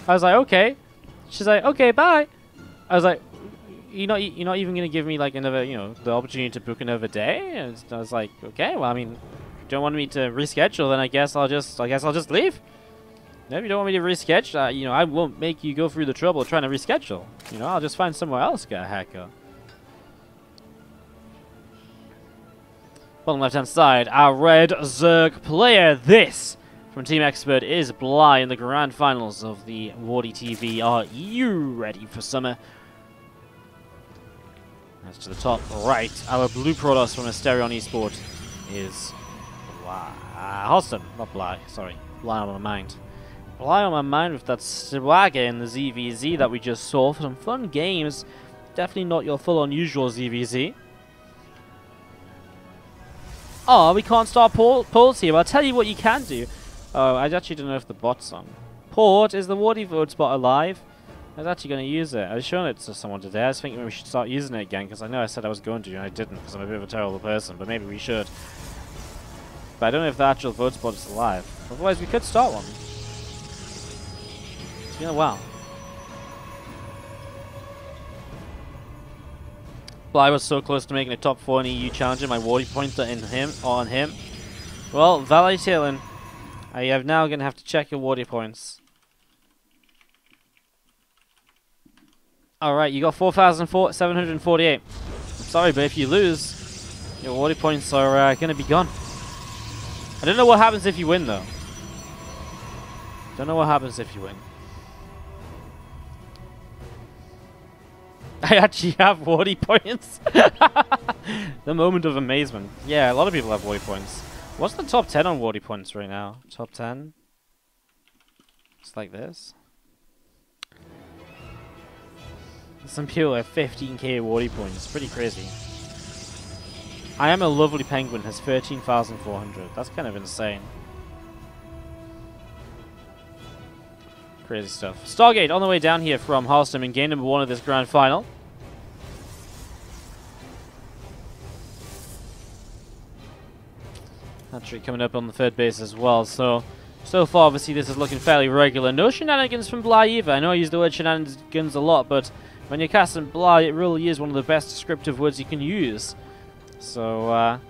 I was like, okay. She's like, okay, bye. I was like, you're not even gonna give me like another, the opportunity to book another day? And I was like, okay, well, I mean, if you don't want me to reschedule, then I guess I'll just leave. No, if you don't want me to reschedule, I won't make you go through the trouble of trying to reschedule. I'll just find somewhere else to get a haircut. Bottom left-hand side, our red Zerg player. This, from Team Expert, is Bly in the grand finals of the WardiTV. Are you ready for summer? As to the top right, our blue Protoss from Asterion Esport is Harstem, not Bly, sorry. Bly on my mind. Bly on my mind with that swagger in the ZVZ that we just saw. For some fun games. Definitely not your full-on usual ZVZ. Oh, we can't start polls here. But I'll tell you what you can do. Oh, I actually don't know if the bot's on. Port, is the Wardy vote spot alive? I was actually going to use it. I was showing it to someone today. I was thinking we should start using it again because I know I said I was going to and I didn't because I'm a bit of a terrible person. But maybe we should. But I don't know if the actual vote spot is alive. Otherwise, we could start one. It's been a while. Bly was so close to making a top 4 in EU Challenger. My Wardy pointer on him. Well, Valet Talon, I am now going to have to check your Wardy points. Alright, you got 4,748. I'm sorry, but if you lose, your Wardy points are going to be gone. I don't know what happens if you win, though. Don't know what happens if you win. I actually have Wardy points. The moment of amazement. Yeah, a lot of people have Wardy points. What's the top 10 on Wardy points right now? Top 10? It's like this. Some people have 15k Wardy points. Pretty crazy. I Am a Lovely Penguin has 13,400. That's kind of insane. Crazy stuff. Stargate on the way down here from Harstem in game number 1 of this grand final. Hatchery coming up on the third base as well. So far, obviously, this is looking fairly regular. No shenanigans from Bly either. I know I use the word shenanigans a lot, but when you're casting Bly, it really is one of the best descriptive words you can use. So, we're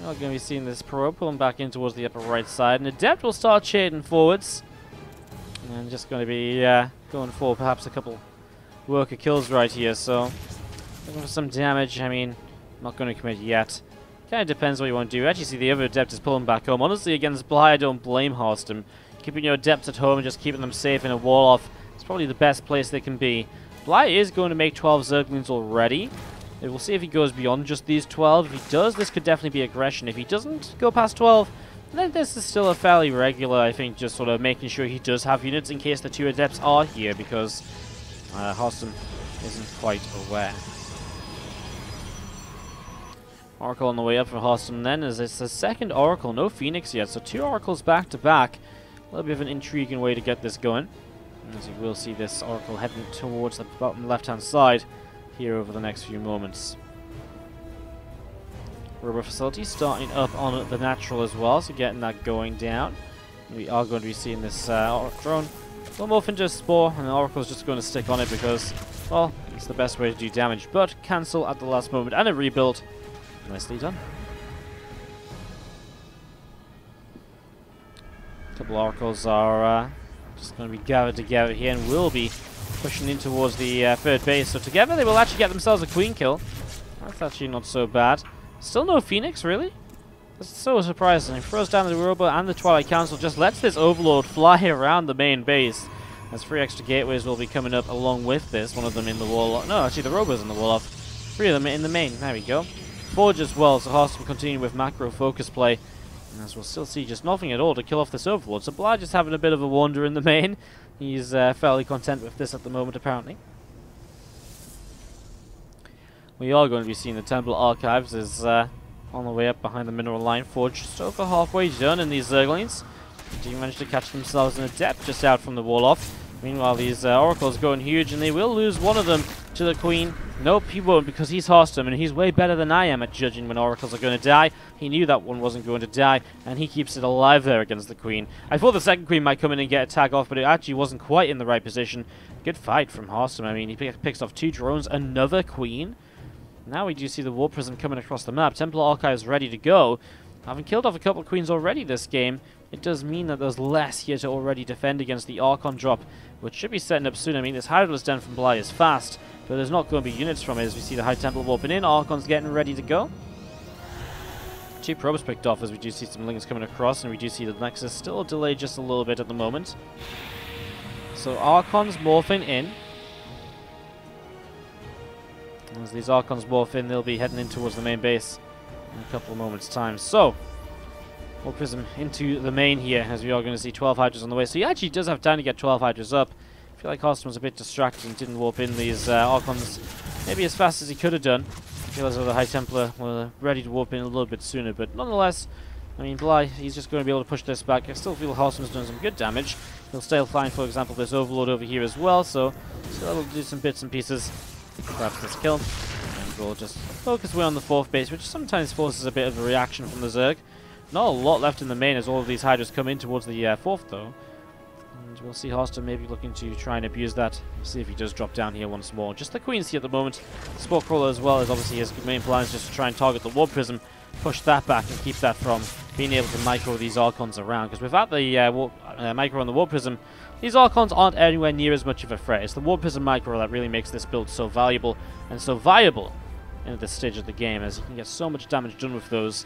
not going to be seeing this probe pulling back in towards the upper right side. And Adept will start shading forwards. And just going to be going for perhaps a couple worker kills right here. So, looking for some damage. I mean, not going to commit yet. Kind of depends what you want to do. Actually, see the other Adept is pulling back home. Honestly, against Bly, I don't blame Harstem. Keeping your Adepts at home and just keeping them safe in a wall off is probably the best place they can be. Bly is going to make 12 Zerglings already. We'll see if he goes beyond just these 12. If he does, this could definitely be aggression. If he doesn't go past 12, then this is still a fairly regular, I think, just sort of making sure he does have units in case the 2 Adepts are here, because Harstem isn't quite aware. Oracle on the way up for Harstem then, as it's the second Oracle, no Phoenix yet, so 2 Oracles back to back. A little bit of an intriguing way to get this going. As you will see this Oracle heading towards the bottom left-hand side here over the next few moments. Rubber facility starting up on the natural as well, so getting that going down. We are going to be seeing this drone will morph into a spore, and the Oracle's just going to stick on it because, well, it's the best way to do damage, but cancel at the last moment, and a rebuild. Nicely done. A couple Oracles are just going to be gathered together here and will be pushing in towards the third base. So together they will actually get themselves a queen kill. That's actually not so bad. Still no Phoenix, really? That's so surprising. He throws down the Robo and the Twilight Council, just lets this Overlord fly around the main base. As 3 extra gateways will be coming up along with this. One of them in the wall. No, actually the Robo's in the wall off. 3 of them in the main. There we go. Forge as well, so Harstem will continue with macro focus play. And as we'll still see, just nothing at all to kill off this Overlord. So Bly just having a bit of a wander in the main. He's fairly content with this at the moment, apparently. We are going to be seeing the Temple Archives is on the way up behind the mineral line. Forge just over halfway done in these Zerglings. Do manage to catch themselves an Adept just out from the wall off. Meanwhile, these Oracles going huge, and they will lose one of them to the Queen. Nope, he won't, because he's Harstem, and he's way better than I am at judging when oracles are going to die. He knew that one wasn't going to die, and he keeps it alive there against the queen. I thought the second queen might come in and get a tag off, but it actually wasn't quite in the right position. Good fight from Harstem. I mean, he picks off 2 drones, another queen. Now we do see the War Prism coming across the map. Templar Archives ready to go. Having killed off a couple of queens already this game, it does mean that there's less here to already defend against the Archon drop, which should be setting up soon. I mean, this Hydralisk Den from Bly is fast, but there's not going to be units from it as we see the High Templar warping in. Archon's getting ready to go. 2 probes picked off as we do see some links coming across, and we do see the Nexus still delayed just a little bit at the moment. So Archon's morphing in. As these Archons morph in, they'll be heading in towards the main base in a couple of moments' time. So, War Prism into the main here, as we are going to see 12 Hydras on the way. So he actually does have time to get 12 Hydras up. I feel like Harstem was a bit distracted and didn't warp in these Archons maybe as fast as he could have done. I feel as though the High Templar were ready to warp in a little bit sooner, but nonetheless, I mean, Bly, he's just going to be able to push this back. I still feel Harstem's done some good damage. He'll still find, for example, this Overlord over here as well, so that'll do some bits and pieces. Perhaps this kill. And we'll just focus away on the 4th base, which sometimes forces a bit of a reaction from the Zerg. Not a lot left in the main as all of these Hydras come in towards the 4th, though. And we'll see Harstem maybe looking to try and abuse that. See if he does drop down here once more. Just the Queens here at the moment. Spore Crawler as well, as obviously his main plan is just to try and target the War Prism, push that back and keep that from being able to micro these Archons around. Because without the micro on the War Prism, these Archons aren't anywhere near as much of a threat. It's the War Prism micro that really makes this build so valuable and so viable at this stage of the game, as you can get so much damage done with those.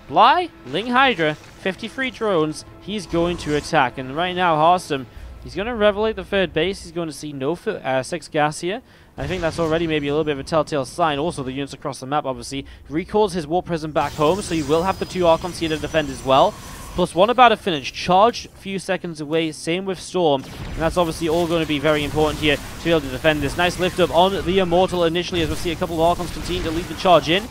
Bly, Ling Hydra, 53 drones, he's going to attack. And right now, Harstem, he's going to revelate the 3rd base. He's going to see no 6 gas here. I think that's already maybe a little bit of a telltale sign. Also, the units across the map, obviously, recalls his War Prism back home, so he will have the 2 Archons here to defend as well. Plus 1 about to finish. Charge a few seconds away. Same with Storm. And that's obviously all going to be very important here to be able to defend this. Nice lift up on the Immortal initially, as we'll see a couple of Archons continue to lead the charge in.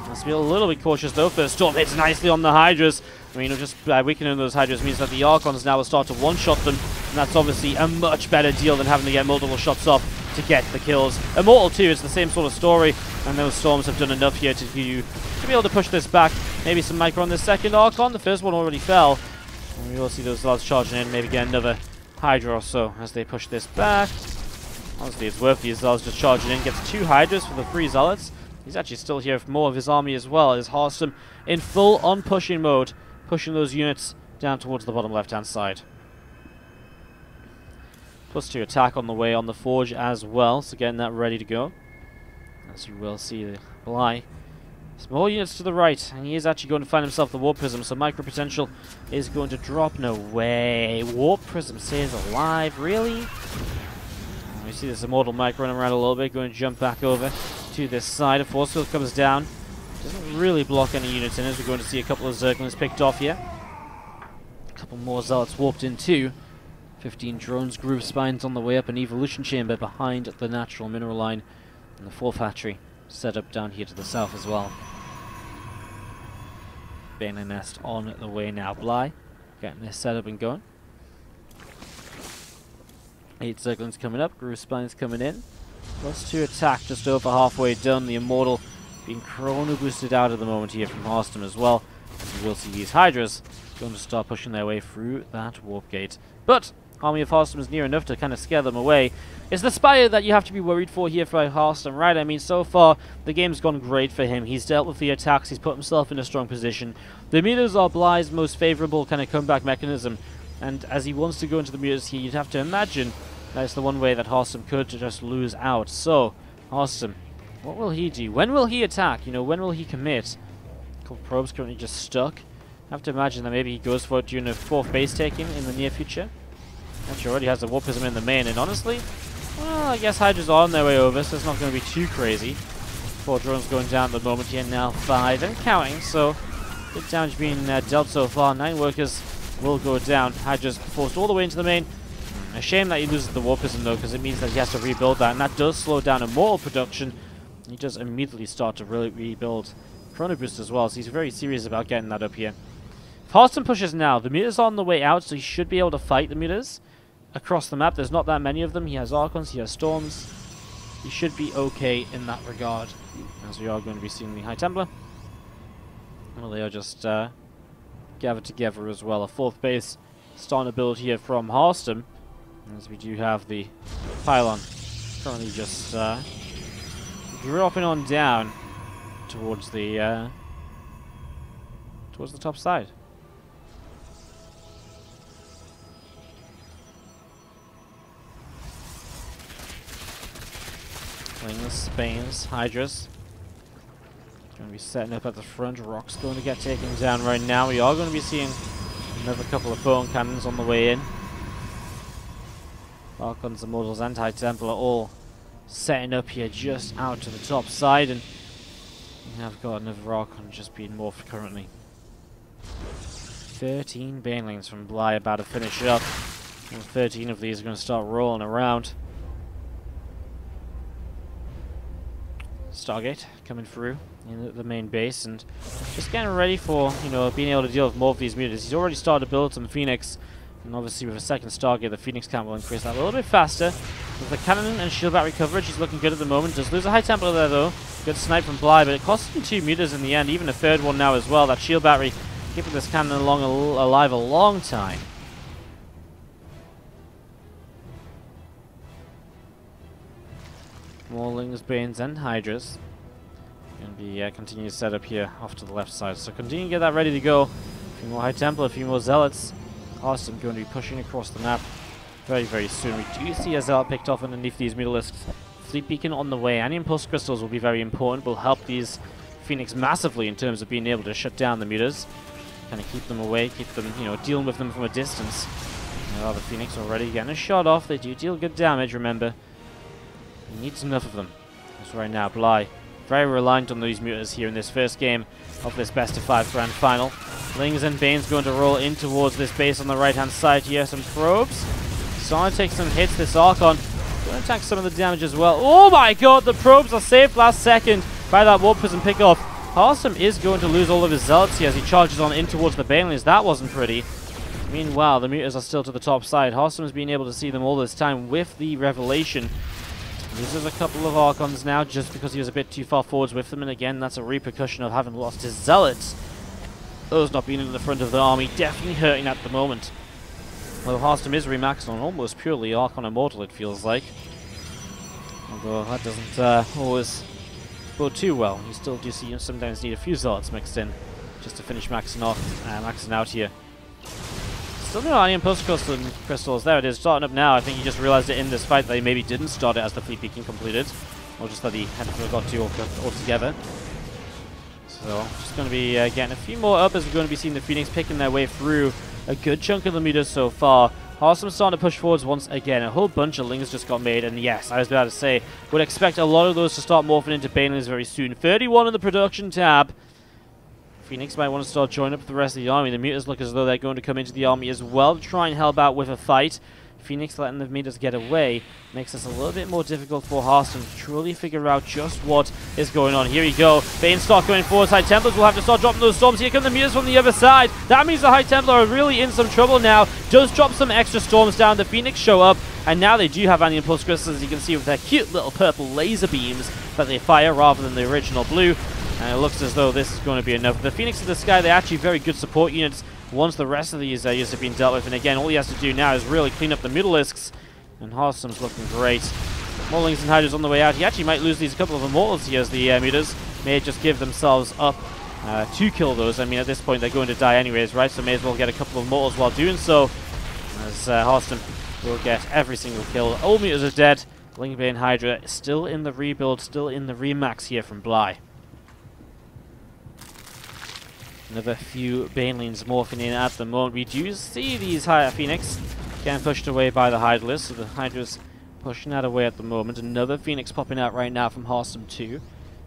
Let's be a little bit cautious though. First Storm hits nicely on the Hydras. I mean, just weakening those Hydras means that the Archons now will start to one-shot them. And that's obviously a much better deal than having to get multiple shots off to get the kills. Immortal too, it's the same sort of story. And those Storms have done enough here to be able to push this back. Maybe some micro on the 2nd Archon. The first one already fell. And we will see those Zealots charging in. Maybe get another Hydra or so as they push this back. Honestly, it's worth these Zealots just charging in. Gets 2 Hydras for the 3 Zealots. He's actually still here for more of his army as well, as Harstem in full on pushing mode, pushing those units down towards the bottom left-hand side. Plus 2 attack on the way on the Forge as well, so getting that ready to go. As you will see, the Bly. Some more units to the right, and he is actually going to find himself the Warp Prism, so Micro Potential is going to drop. No way. Warp Prism stays alive, really? We see this Immortal Micro running around a little bit, going to jump back over to this side. A Force Field comes down. Doesn't really block any units in, as we're going to see a couple of Zerglings picked off here. A couple more Zealots warped in too. 15 drones, Groove Spines on the way up, an Evolution Chamber behind the Natural Mineral Line, and the 4th hatchery set up down here to the south as well. Baneling Nest on the way now. Bly getting this set up and going. 8 Zerglings coming up, Groove Spines coming in. Plus 2 attack, just over halfway done. The Immortal being chrono boosted out at the moment here from Harstem as well. As you will see these Hydras going to start pushing their way through that warp gate. But Army of Harstem is near enough to kind of scare them away. It's the Spire that you have to be worried for here for Harstem, right? I mean, so far, the game's gone great for him. He's dealt with the attacks, he's put himself in a strong position. The Mutas are Bly's most favorable kind of comeback mechanism. And as he wants to go into the Mutas here, you'd have to imagine that's the one way that Harstem could just lose out. So, Harstem, what will he do? When will he attack? You know, when will he commit? A couple probes currently just stuck. I have to imagine that maybe he goes for it during a 4th base taking in the near future. Actually already has the Warp Prism in the main, and honestly, well, I guess Hydras are on their way over, so it's not going to be too crazy. 4 drones going down at the moment here, now 5 and counting, so good damage being dealt so far. 9 workers will go down. Hydras forced all the way into the main. A shame that he loses the Warp Prism though, because it means that he has to rebuild that, and that does slow down Immortal production. He does immediately start to really rebuild Chrono Boost as well, so he's very serious about getting that up here. If Harstem pushes now, the Mutas are on the way out, so he should be able to fight the Mutas across the map. There's not that many of them. He has Archons, he has Storms. you should be okay in that regard. As we are going to be seeing the High Templar. Well, they are just gathered together as well. A 4th base starting to build here from Harstem, as we do have the pylon currently just dropping on down towards the top side. Wings, Banes, Hydras. Going to be setting up at the front. Rock's going to get taken down right now. We are going to be seeing another couple of bone cannons on the way in. Archons, Immortals, and High Temple are all setting up here just out to the top side, and we have got another Archon just being morphed currently. 13 Banelings from Bly about to finish up. And 13 of these are going to start rolling around. Stargate coming through in the main base and just getting ready for, you know, being able to deal with more of these mutants. He's already started to build some Phoenix, and obviously with a second Stargate, the Phoenix count will increase that a little bit faster. With the cannon and shield battery coverage, he's looking good at the moment. Does lose a High Templar there though. Good snipe from Bly, but it costs him 2 meters in the end, even a 3rd one now as well. That shield battery keeping this cannon alive a long time. Maulings, Banes, and Hydras. Going to be continuing to set up here off to the left side. So continue to get that ready to go. A few more High Templar, a few more Zealots. Harstem going to be pushing across the map very, very soon. We do see a Zealot picked off underneath these Mutalisks. Fleet Beacon on the way, and Impulse Crystals will be very important. Will help these Phoenix massively in terms of being able to shut down the Mutas. Kind of keep them away, keep them, you know, dealing with them from a distance. The Phoenix already getting a shot off. They do deal good damage, remember. He needs enough of them. Because right now, Bly very reliant on these Mutas here in this first game of this best of 5 grand final. Lings and Banes going to roll in towards this base on the right hand side here. Some probes. Starting to take some hits. This Archon going to attack some of the damage as well. Oh my god, the probes are saved last second by that Warp Prism pickoff. Harstem is going to lose all of his Zealots here as he charges on in towards the Banelings. That wasn't pretty. Meanwhile, the Mutas are still to the top side. Harstem's been able to see them all this time with the Revelation. Loses a couple of Archons now just because he was a bit too far forwards with them, and again, that's a repercussion of having lost his Zealots. Those not being in the front of the army, definitely hurting at the moment. Well, Harstem is remaxed on almost purely Archon Immortal, it feels like. Although that doesn't always go too well. You still do see you sometimes need a few Zealots mixed in just to finish maxing out here. Still no Iron Impulse Crystals. There it is, starting up now. I think he just realized it in this fight that he maybe didn't start it as the Fleet Beacon completed. Or just that he had forgot to altogether. So, just going to be getting a few more up as we're going to be seeing the Phoenix picking their way through a good chunk of the meters so far. Harstem's starting to push forwards once again. A whole bunch of Lings just got made, and yes, I was about to say, would expect a lot of those to start morphing into Banelings very soon. 31 in the production tab. Phoenix might want to start joining up with the rest of the army. The Mutas look as though they're going to come into the army as well to try and help out with a fight. Phoenix letting the Mutas get away makes this a little bit more difficult for Harstem to truly figure out just what is going on. Here we go. Banes start going forward. High Templars will have to start dropping those storms. Here come the Mutas from the other side. That means the High Templar are really in some trouble now. Does drop some extra storms down. The Phoenix show up, and now they do have Anti-Impulse Crystals, as you can see, with their cute little purple laser beams that they fire rather than the original blue. And it looks as though this is going to be enough. The Phoenix in the sky, they're actually very good support units once the rest of these units have been dealt with. And again, all he has to do now is really clean up the Mutalisks. And Harstem's looking great. Maulings and Hydras on the way out. He actually might lose these couple of Immortals here as the Mutas may just give themselves up to kill those. I mean, at this point, they're going to die anyways, right? So may as well get a couple of Immortals while doing so. As Harstem will get every single kill. All Mutas are dead. Lingbane Hydra still in the rebuild, still in the remax here from Bly. Another few Banelings morphing in at the moment. We do see these higher Phoenix getting pushed away by the Hydralisk, so the Hydra's pushing that away at the moment. Another Phoenix popping out right now from Harstem 2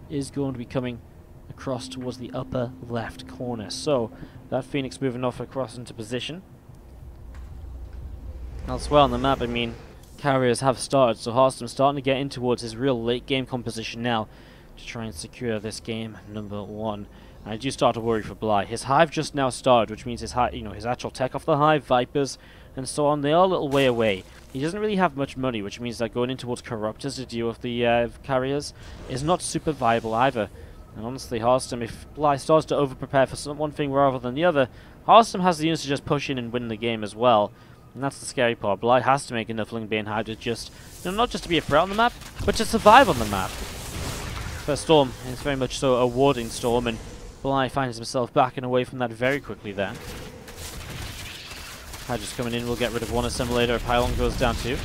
is going to be coming across towards the upper left corner. So that Phoenix moving off across into position. Elsewhere on the map, I mean, carriers have started, so Harstem's starting to get in towards his real late game composition now to try and secure this game number 1. I do start to worry for Bly. His Hive just now started, which means his actual tech off the Hive, Vipers, and so on, they are a little way away. he doesn't really have much money, which means that going in towards Corruptors to deal with the carriers is not super viable either. And honestly, Harstem, if Bly starts to over-prepare for one thing rather than the other, Harstem has the units to just push in and win the game as well. And that's the scary part. Bly has to make enough Lingbane Hydra just, not just to be a threat on the map, but to survive on the map. First storm is very much so a warding storm, and Bly finds himself backing away from that very quickly there. Hydra's coming in, we'll get rid of one assimilator. Pylon goes down too.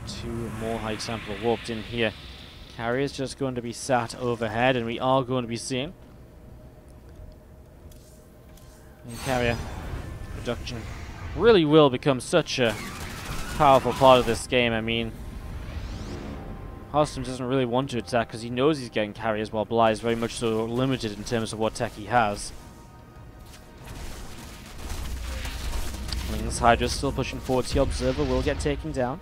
Two more high temple warped in here. Carrier's just going to be sat overhead, and we are going to be seeing carrier production really will become such a powerful part of this game. I mean, Harstem doesn't really want to attack because he knows he's getting carriers, while Bly is very much so limited in terms of what tech he has. This Hydra's still pushing forward. The Observer will get taken down.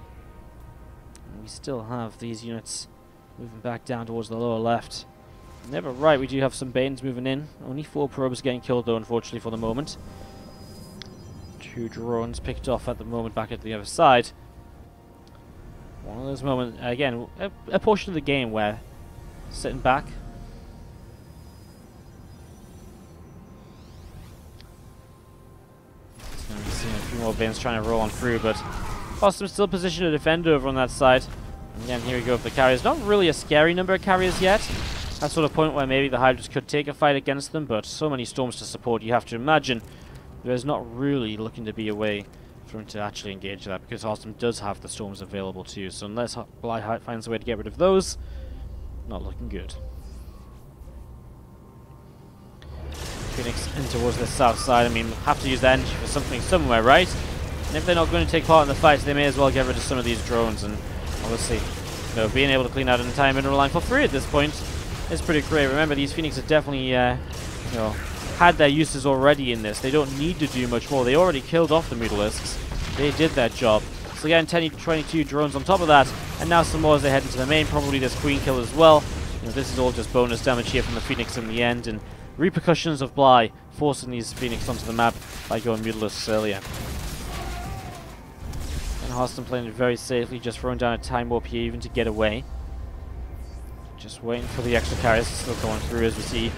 And we still have these units moving back down towards the lower left. Never right, we do have some Banes moving in. Only 4 probes getting killed though, unfortunately, for the moment. 2 drones picked off at the moment back at the other side. One of those moments, again, a portion of the game where sitting back. Seeing a few more Banes trying to roll on through, but Harstem's still positioned to defend over on that side. And again, here we go with the carriers. Not really a scary number of carriers yet. That sort of point where maybe the Hydras could take a fight against them, but so many storms to support, you have to imagine there's not really looking to be a way for him to actually engage that, because Harstem does have the storms available too. So unless Bly finds a way to get rid of those, not looking good. Phoenix in towards the south side. I mean, have to use that energy for something somewhere, right? And if they're not going to take part in the fight, they may as well get rid of some of these drones. And obviously, being able to clean out an entire mineral line for free at this point is pretty great. Remember, these Phoenix have definitely, had their uses already in this. They don't need to do much more. They already killed off the Mutalisks. They did their job. So again, 22 drones on top of that, and now some more as they head into the main. Probably this Queen kill as well. This is all just bonus damage here from the Phoenix in the end, and repercussions of Bly forcing these Phoenix onto the map by going Mutalisks earlier. And Harstem playing it very safely, just throwing down a time warp here even to get away. Just waiting for the extra carriers still going through as we see.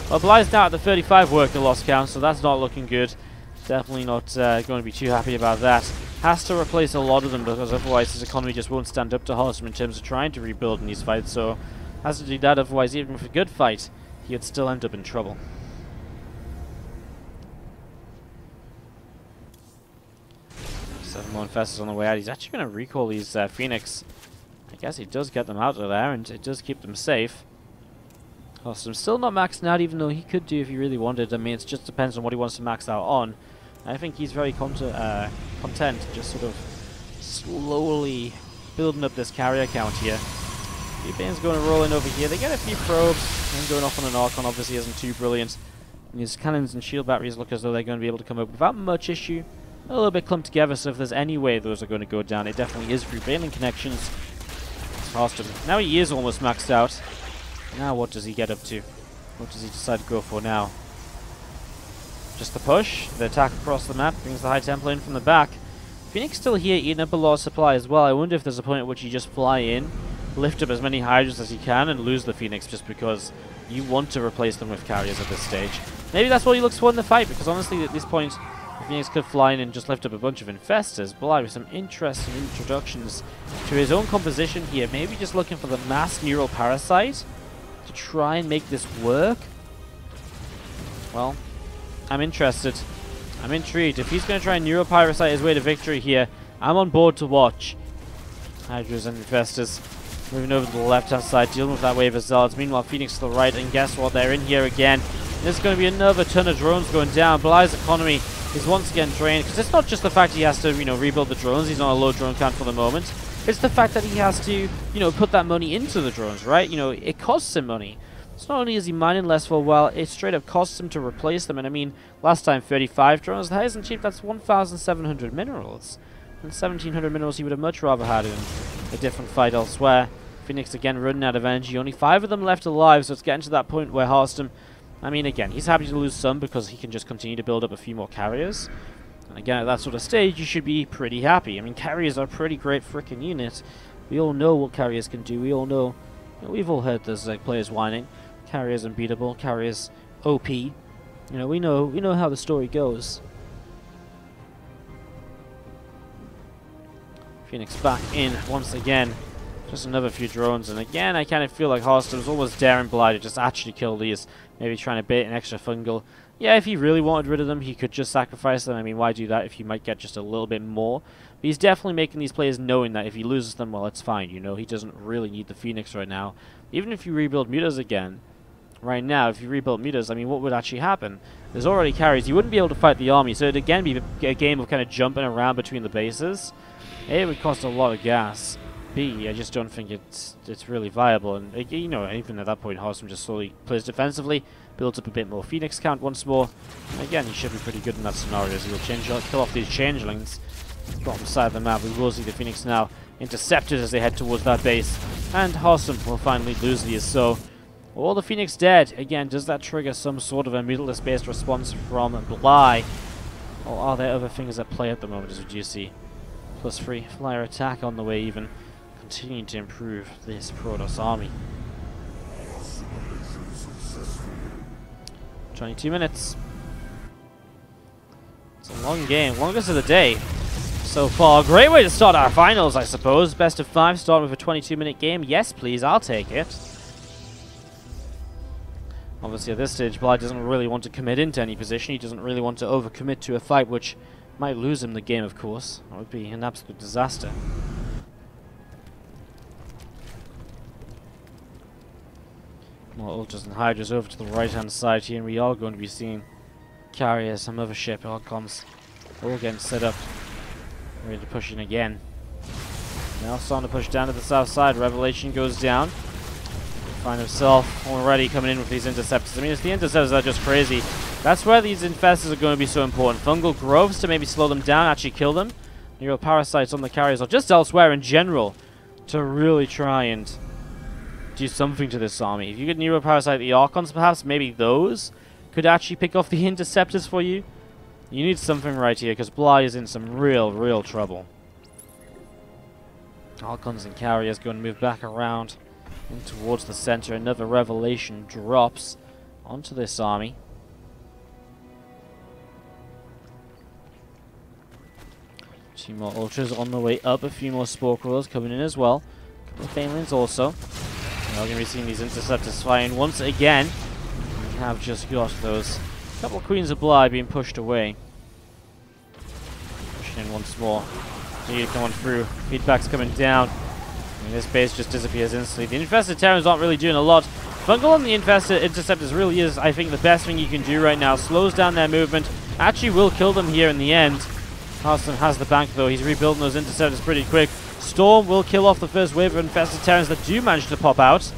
Well, Bly's now at the 35 worker loss count, so that's not looking good. Definitely not going to be too happy about that. Has to replace a lot of them, because otherwise his economy just won't stand up to Harstem in terms of trying to rebuild in these fights. So has to do that, otherwise even with a good fight, he would still end up in trouble. Seven more infestors on the way out. He's actually going to recall these Phoenix. I guess he does get them out of there, and it does keep them safe. Harstem's still not maxing out, even though he could do if he really wanted. I mean, it just depends on what he wants to max out on. I think he's very content, just sort of slowly building up this carrier count here. A few Banes going to roll in over here. They get a few probes, and going off on an Archon obviously isn't too brilliant. And his cannons and shield batteries look as though they're going to be able to come up without much issue. A little bit clumped together, so if there's any way those are going to go down, it definitely is through Baneling connections. Harstem. Now he is almost maxed out. Now what does he get up to? What does he decide to go for now? Just the push, the attack across the map, brings the High Templar in from the back. Phoenix still here eating up a lot of supply as well. I wonder if there's a point at which you just fly in, lift up as many Hydras as you can, and lose the Phoenix just because you want to replace them with carriers at this stage. Maybe that's what he looks for in the fight, because honestly at this point, Phoenix could fly in and just lift up a bunch of infestors. Bly with some interesting introductions to his own composition here. Maybe just looking for the mass neural parasite to try and make this work. Well, I'm interested. I'm intrigued. If he's going to try and neural parasite his way to victory here, I'm on board to watch. Hydras and infestors moving over to the left-hand side, dealing with that wave of Zealots. Meanwhile, Phoenix to the right, and guess what? They're in here again. There's going to be another ton of drones going down. Bly's economy is once again drained, because it's not just the fact he has to, rebuild the drones. He's on a low drone count for the moment. It's the fact that he has to, put that money into the drones, right? It costs him money. It's not only is he mining less for a while, it straight up costs him to replace them. And I mean, last time 35 drones, that isn't cheap. That's 1,700 minerals. And 1,700 minerals he would have much rather had in a different fight elsewhere. Phoenix again running out of energy. Only 5 of them left alive, so it's getting to that point where Harstem, I mean, again, he's happy to lose some because he can just continue to build up a few more carriers. And again, at that sort of stage, you should be pretty happy. I mean, carriers are a pretty great freaking unit. We all know what carriers can do. We all know, we've all heard those players whining. Carriers unbeatable. Carriers OP. You know, we know how the story goes. Phoenix back in once again. Just another few drones, and again I kind of feel like Harstem's almost daring Bly to just actually kill these. Maybe trying to bait an extra fungal. Yeah, if he really wanted rid of them, he could just sacrifice them. I mean, why do that if you might get just a little bit more? But he's definitely making these players knowing that if he loses them, well, it's fine. You know, he doesn't really need the Phoenix right now. Even if you rebuild mutas again, right now, if you rebuild mutas, I mean, what would actually happen? There's already carries. You wouldn't be able to fight the army, so it'd again be a game of kind of jumping around between the bases. A, it would cost a lot of gas. B, I just don't think it's really viable. And, you know, even at that point, Harstem just slowly plays defensively, builds up a bit more Phoenix count once more. And again, he should be pretty good in that scenario as he will kill off these changelings. Bottom side of the map, we will see the Phoenix now intercepted as they head towards that base. And Harstem will finally lose these. So, all the Phoenix dead. Again, does that trigger some sort of a mutalist-based response from Bly? Or are there other things at play at the moment, as we do see? +3 flyer attack on the way even. Continuing to improve this Protoss army. 22 minutes. It's a long game. Longest of the day so far. Great way to start our finals, I suppose. Best of 5, starting with a 22-minute game. Yes, please. I'll take it. Obviously, at this stage, Bly doesn't really want to commit into any position. He doesn't really want to overcommit to a fight, which might lose him the game, of course. That would be an absolute disaster. More Ultras and Hydras over to the right-hand side here, and we are going to be seeing carriers, some other ship, Archons, all getting set up, ready to push in again. Now starting to push down to the south side. Revelation goes down. Find himself already coming in with these interceptors. I mean, it's the interceptors that are just crazy. That's where these infestors are going to be so important. Fungal groves to maybe slow them down, actually kill them. Neural parasites on the carriers, or just elsewhere in general, to really try and do something to this army. If you could neuroparasite the Archons, perhaps, maybe those could actually pick off the interceptors for you. You need something right here, because Bly is in some real trouble. Archons and carriers going to move back around and towards the center. Another Revelation drops onto this army. Two more Ultras on the way up. A few more Spore Crawlers coming in as well. A couple of Banelings also. We're going to be seeing these interceptors flying once again. We have just got those couple of Queens of Bly being pushed away. Pushing in once more. Continue to come on through. Feedback's coming down. And this base just disappears instantly. The Infested Terrans aren't really doing a lot. Fungal on the Infested Interceptors really is, I think, the best thing you can do right now. Slows down their movement. Actually will kill them here in the end. Harstem has the bank though. He's rebuilding those Interceptors pretty quick. Storm will kill off the first wave of Infested Terrans that do manage to pop out.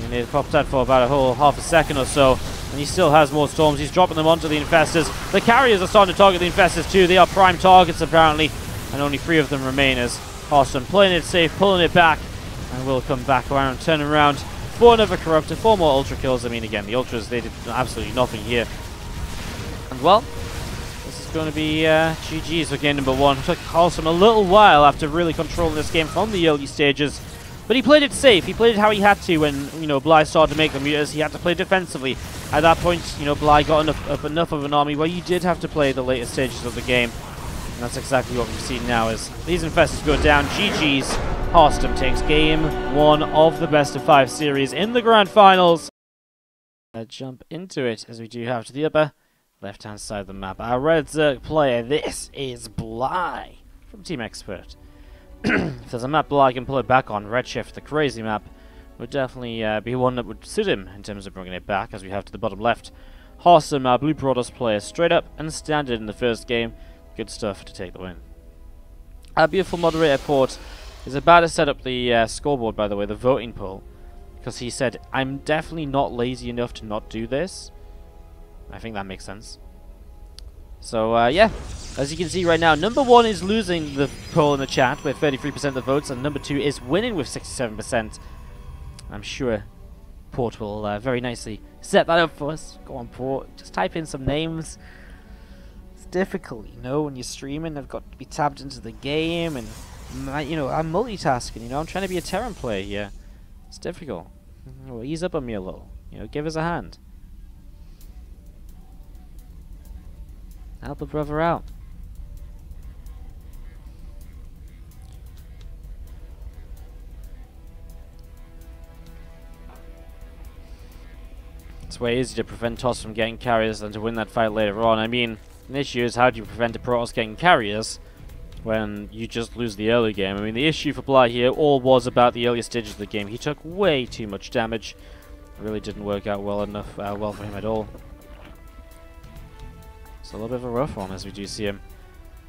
And it popped out for about a whole half a second or so. And he still has more Storms. He's dropping them onto the Infestors. The carriers are starting to target the Infestors too. They are prime targets apparently. And only 3 of them remain as Harstem playing it safe, pulling it back. And will come back around, turn around for another Corruptor. 4 more Ultra kills. I mean, again, the Ultras, they did absolutely nothing here. And well, this is going to be GG's for game number 1. It took Harstem a little while after really controlling this game from the early stages. But he played it safe. He played it how he had to when, you know, Bly started to make the mutas. He had to play defensively. At that point, you know, Bly got enough of an army where you did have to play the later stages of the game. And that's exactly what we've seen now as these Infestors go down. GG's. Harstem takes game 1 of the best of 5 series in the grand finals. Jump into it as we do have to the upper left-hand side of the map. Our Red Zerg player, this is Bly from Team Expert. If there's a map Bly can pull it back on, Redshift, the crazy map, would definitely be one that would suit him in terms of bringing it back, as we have to the bottom left. Harstem, our Blue Protoss player, straight up and standard in the first game. Good stuff to take the win. Our beautiful moderator port is about to set up the scoreboard, by the way, the voting poll, because he said, I'm definitely not lazy enough to not do this. I think that makes sense. So, yeah, as you can see right now, number 1 is losing the poll in the chat with 33% of the votes, and number 2 is winning with 67%. I'm sure Port will very nicely set that up for us. Go on, Port. Just type in some names. difficult, you know, when you're streaming. I've got to be tapped into the game, and you know, I'm multitasking. You know, I'm trying to be a Terran player here. It's difficult. Well, ease up on me a little. You know, give us a hand. Help a brother out. It's way easier to prevent Toss from getting carriers than to win that fight later on. I mean, the issue is, how do you prevent a Protoss getting carriers when you just lose the early game? I mean, the issue for Bly here all was about the earlier stages of the game. He took way too much damage. It really didn't work out well for him at all. It's a little bit of a rough one as we do see him.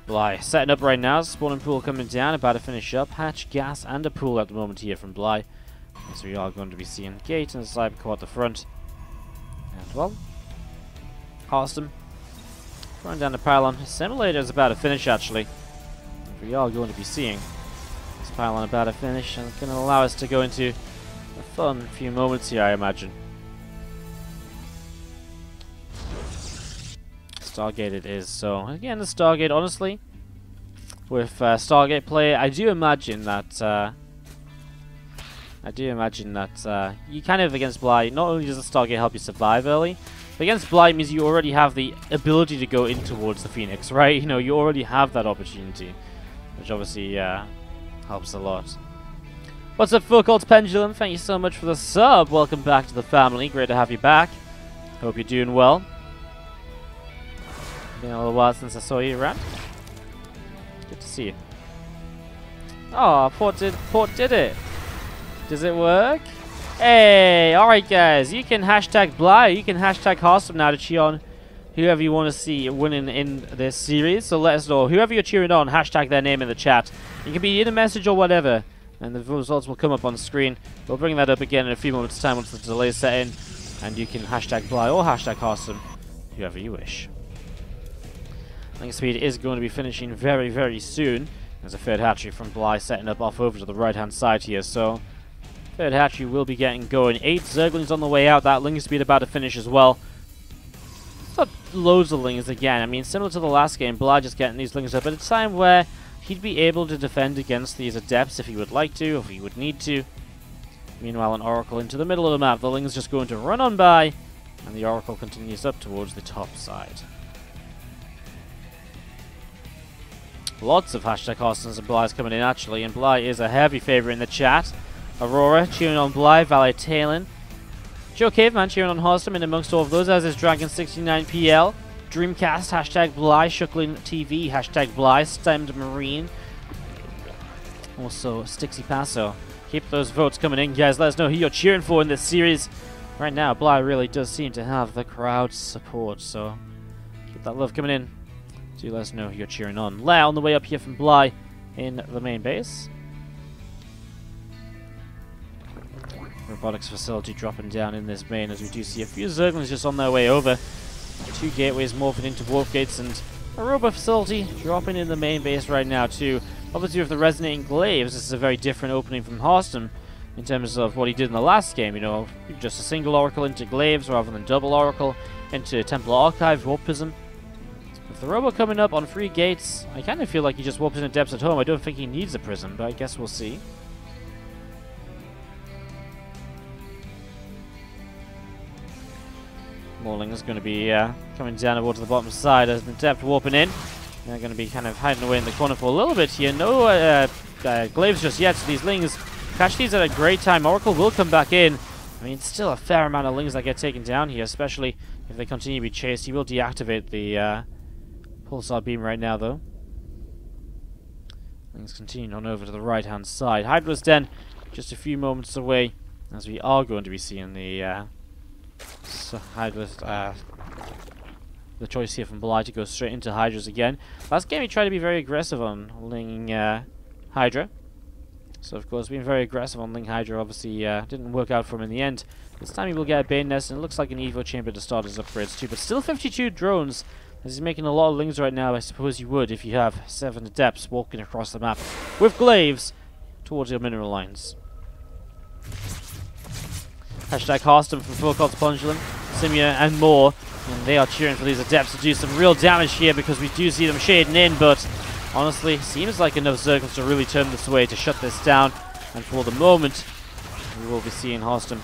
Bly setting up right now. Spawning pool coming down, about to finish up. Hatch, gas, and a pool at the moment here from Bly. So we are going to be seeing Gate and Cyber Core at the front. And well, Harstem throwing down the pylon. Simulator is about to finish actually. We are going to be seeing this pylon about to finish, and it's going to allow us to go into a fun few moments here, I imagine. Stargate it is. So again, the Stargate, honestly, with Stargate play, I do imagine that you kind of, against Bly, not only does the Stargate help you survive early, but against Bly means you already have the ability to go in towards the Phoenix, right? You know, you already have that opportunity, which obviously helps a lot. What's up, Full Cult Pendulum? Thank you so much for the sub. Welcome back to the family. Great to have you back. Hope you're doing well. Been a little while since I saw you around. Good to see you. Oh, Port did it. Does it work? Hey, alright guys, you can hashtag Bly, you can hashtag Harstem now to cheer on whoever you want to see winning in this series. So let us know, whoever you're cheering on, hashtag their name in the chat. It can be in a message or whatever, and the results will come up on the screen. We'll bring that up again in a few moments time once the delay is set in, and you can hashtag Bly or hashtag Harstem, whoever you wish. Link speed is going to be finishing very, very soon. There's a third hatchery from Bly setting up off over to the right hand side here, so third hatchery will be getting going. 8 Zerglings on the way out. That Ling speed about to finish as well. It's not loads of Lings again. I mean, similar to the last game, Bly just getting these Lings up at a time where he'd be able to defend against these Adepts if he would like to, if he would need to. Meanwhile, an Oracle into the middle of the map. The Ling's just going to run on by, and the Oracle continues up towards the top side. Lots of hashtag Harstems and Bly's coming in actually, and Bly is a heavy favourite in the chat. Aurora cheering on Bly, Valet Talon. Joe Caveman cheering on Harstem, and amongst all of those, as is Dragon69PL. Dreamcast, hashtag Bly, Shuckling TV, hashtag Bly, Stemmed Marine. Also, Stixie Passo. Keep those votes coming in, guys. Let us know who you're cheering for in this series. Right now, Bly really does seem to have the crowd's support, so keep that love coming in. Do let us know who you're cheering on. Lair on the way up here from Bly in the main base. Robotics facility dropping down in this main, as we do see a few Zerglings just on their way over. 2 gateways morphing into warp gates, and a robot facility dropping in the main base right now too. Obviously with the resonating glaives, this is a very different opening from Harstem in terms of what he did in the last game. You know, just a single Oracle into glaives rather than double Oracle into Templar Archive, Warp Prism. With the Robo coming up on 3 gates, I kind of feel like he just warps into Depths at home. I don't think he needs a Prism, but I guess we'll see. Morling is going to be coming down towards the bottom side as the Depth warping in. They're going to be kind of hiding away in the corner for a little bit here. No glaives just yet, so these Lings catch these at a great time. Oracle will come back in. I mean, still a fair amount of Lings that get taken down here, especially if they continue to be chased. He will deactivate the Pulsar Beam right now, though. Lings continuing on over to the right-hand side. Hydra's Den just a few moments away, as we are going to be seeing the Hydra's, the choice here from Bly to go straight into Hydra's again. Last game he tried to be very aggressive on Ling Hydra. So of course being very aggressive on Ling Hydra obviously didn't work out for him in the end. This time he will get a Bane Nest, and it looks like an Evo Chamber to start his upgrades too. But still 52 drones, as he's making a lot of Lings right now. I suppose you would if you have 7 Adepts walking across the map with glaives towards your mineral lines. Hashtag Harstem from Full Cult Pendulum, Simia and more. And they are cheering for these Adepts to do some real damage here because we do see them shading in, but honestly, seems like enough Zerglings to really turn this away to shut this down. And for the moment, we will be seeing Harstem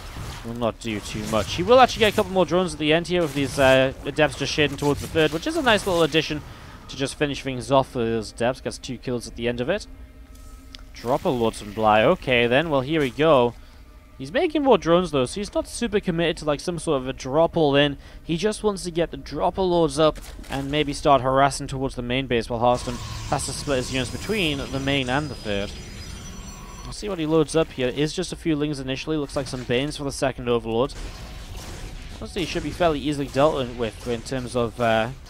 will not do too much. He will actually get a couple more drones at the end here with these Adepts just shading towards the third, which is a nice little addition to just finish things off for those Adepts. Gets 2 kills at the end of it. Dropper Lords from Bly. Okay then, well here we go. He's making more drones though, so he's not super committed to like some sort of a drop all in. He just wants to get the Dropper Lords up and maybe start harassing towards the main base while Harstem has to split his units between the main and the third. We'll see what he loads up here. It is just a few Lings initially. Looks like some Banes for the second Overlord. Honestly, he should be fairly easily dealt with in terms of,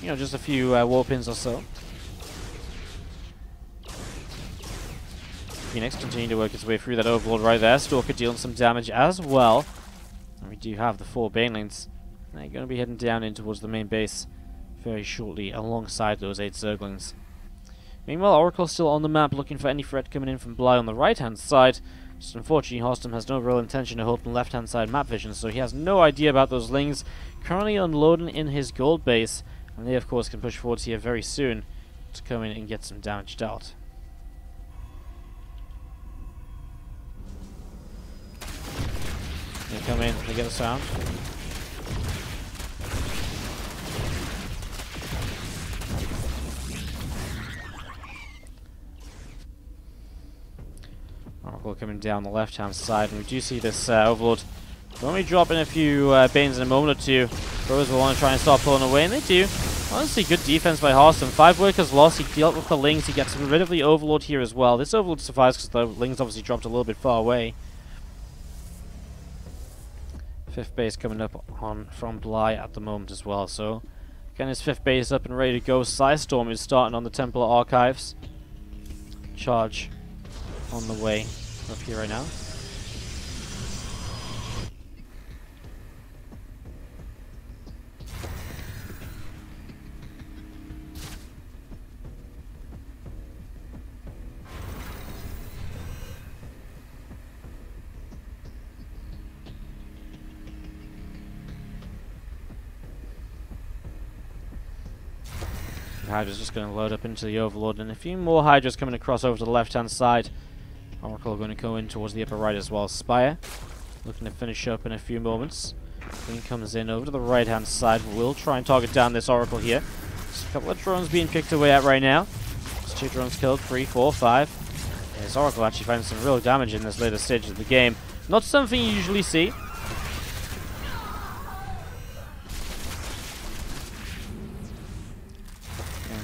you know, just a few Warpins or so. Phoenix continuing to work its way through that Overlord right there. Stalker dealing some damage as well. And we do have the 4 Banelings. They're going to be heading down in towards the main base very shortly alongside those 8 Zerglings. Meanwhile, Oracle's still on the map looking for any threat coming in from Bly on the right-hand side. Just unfortunately, Harstem has no real intention of holding left-hand side map vision, so he has no idea about those Lings currently unloading in his gold base. And they, of course, can push forwards here very soon to come in and get some damage dealt. They come in, they get a sound. Oracle coming down the left-hand side, and we do see this Overlord. We'll only drop in a few Banes in a moment or two. Bros will want to try and start pulling away, and they do. Honestly, good defense by Harstem. 5 workers lost. He dealt with the Lings. He gets rid of the Overlord here as well. This Overlord survives because the Lings obviously dropped a little bit far away. 5th base coming up on from Bly at the moment as well. So, again, his 5th base up and ready to go. Psystorm is starting on the Templar Archives. Charge on the way up here right now. Hydra's just going to load up into the Overlord, and a few more Hydras coming across over to the left-hand side. Oracle going to go in towards the upper right as well. Spire looking to finish up in a few moments. Queen comes in over to the right-hand side. We'll try and target down this Oracle here. Just a couple of drones being picked away at right now. Just 2 drones killed, 3, 4, 5. This Oracle actually finds some real damage in this later stage of the game. Not something you usually see.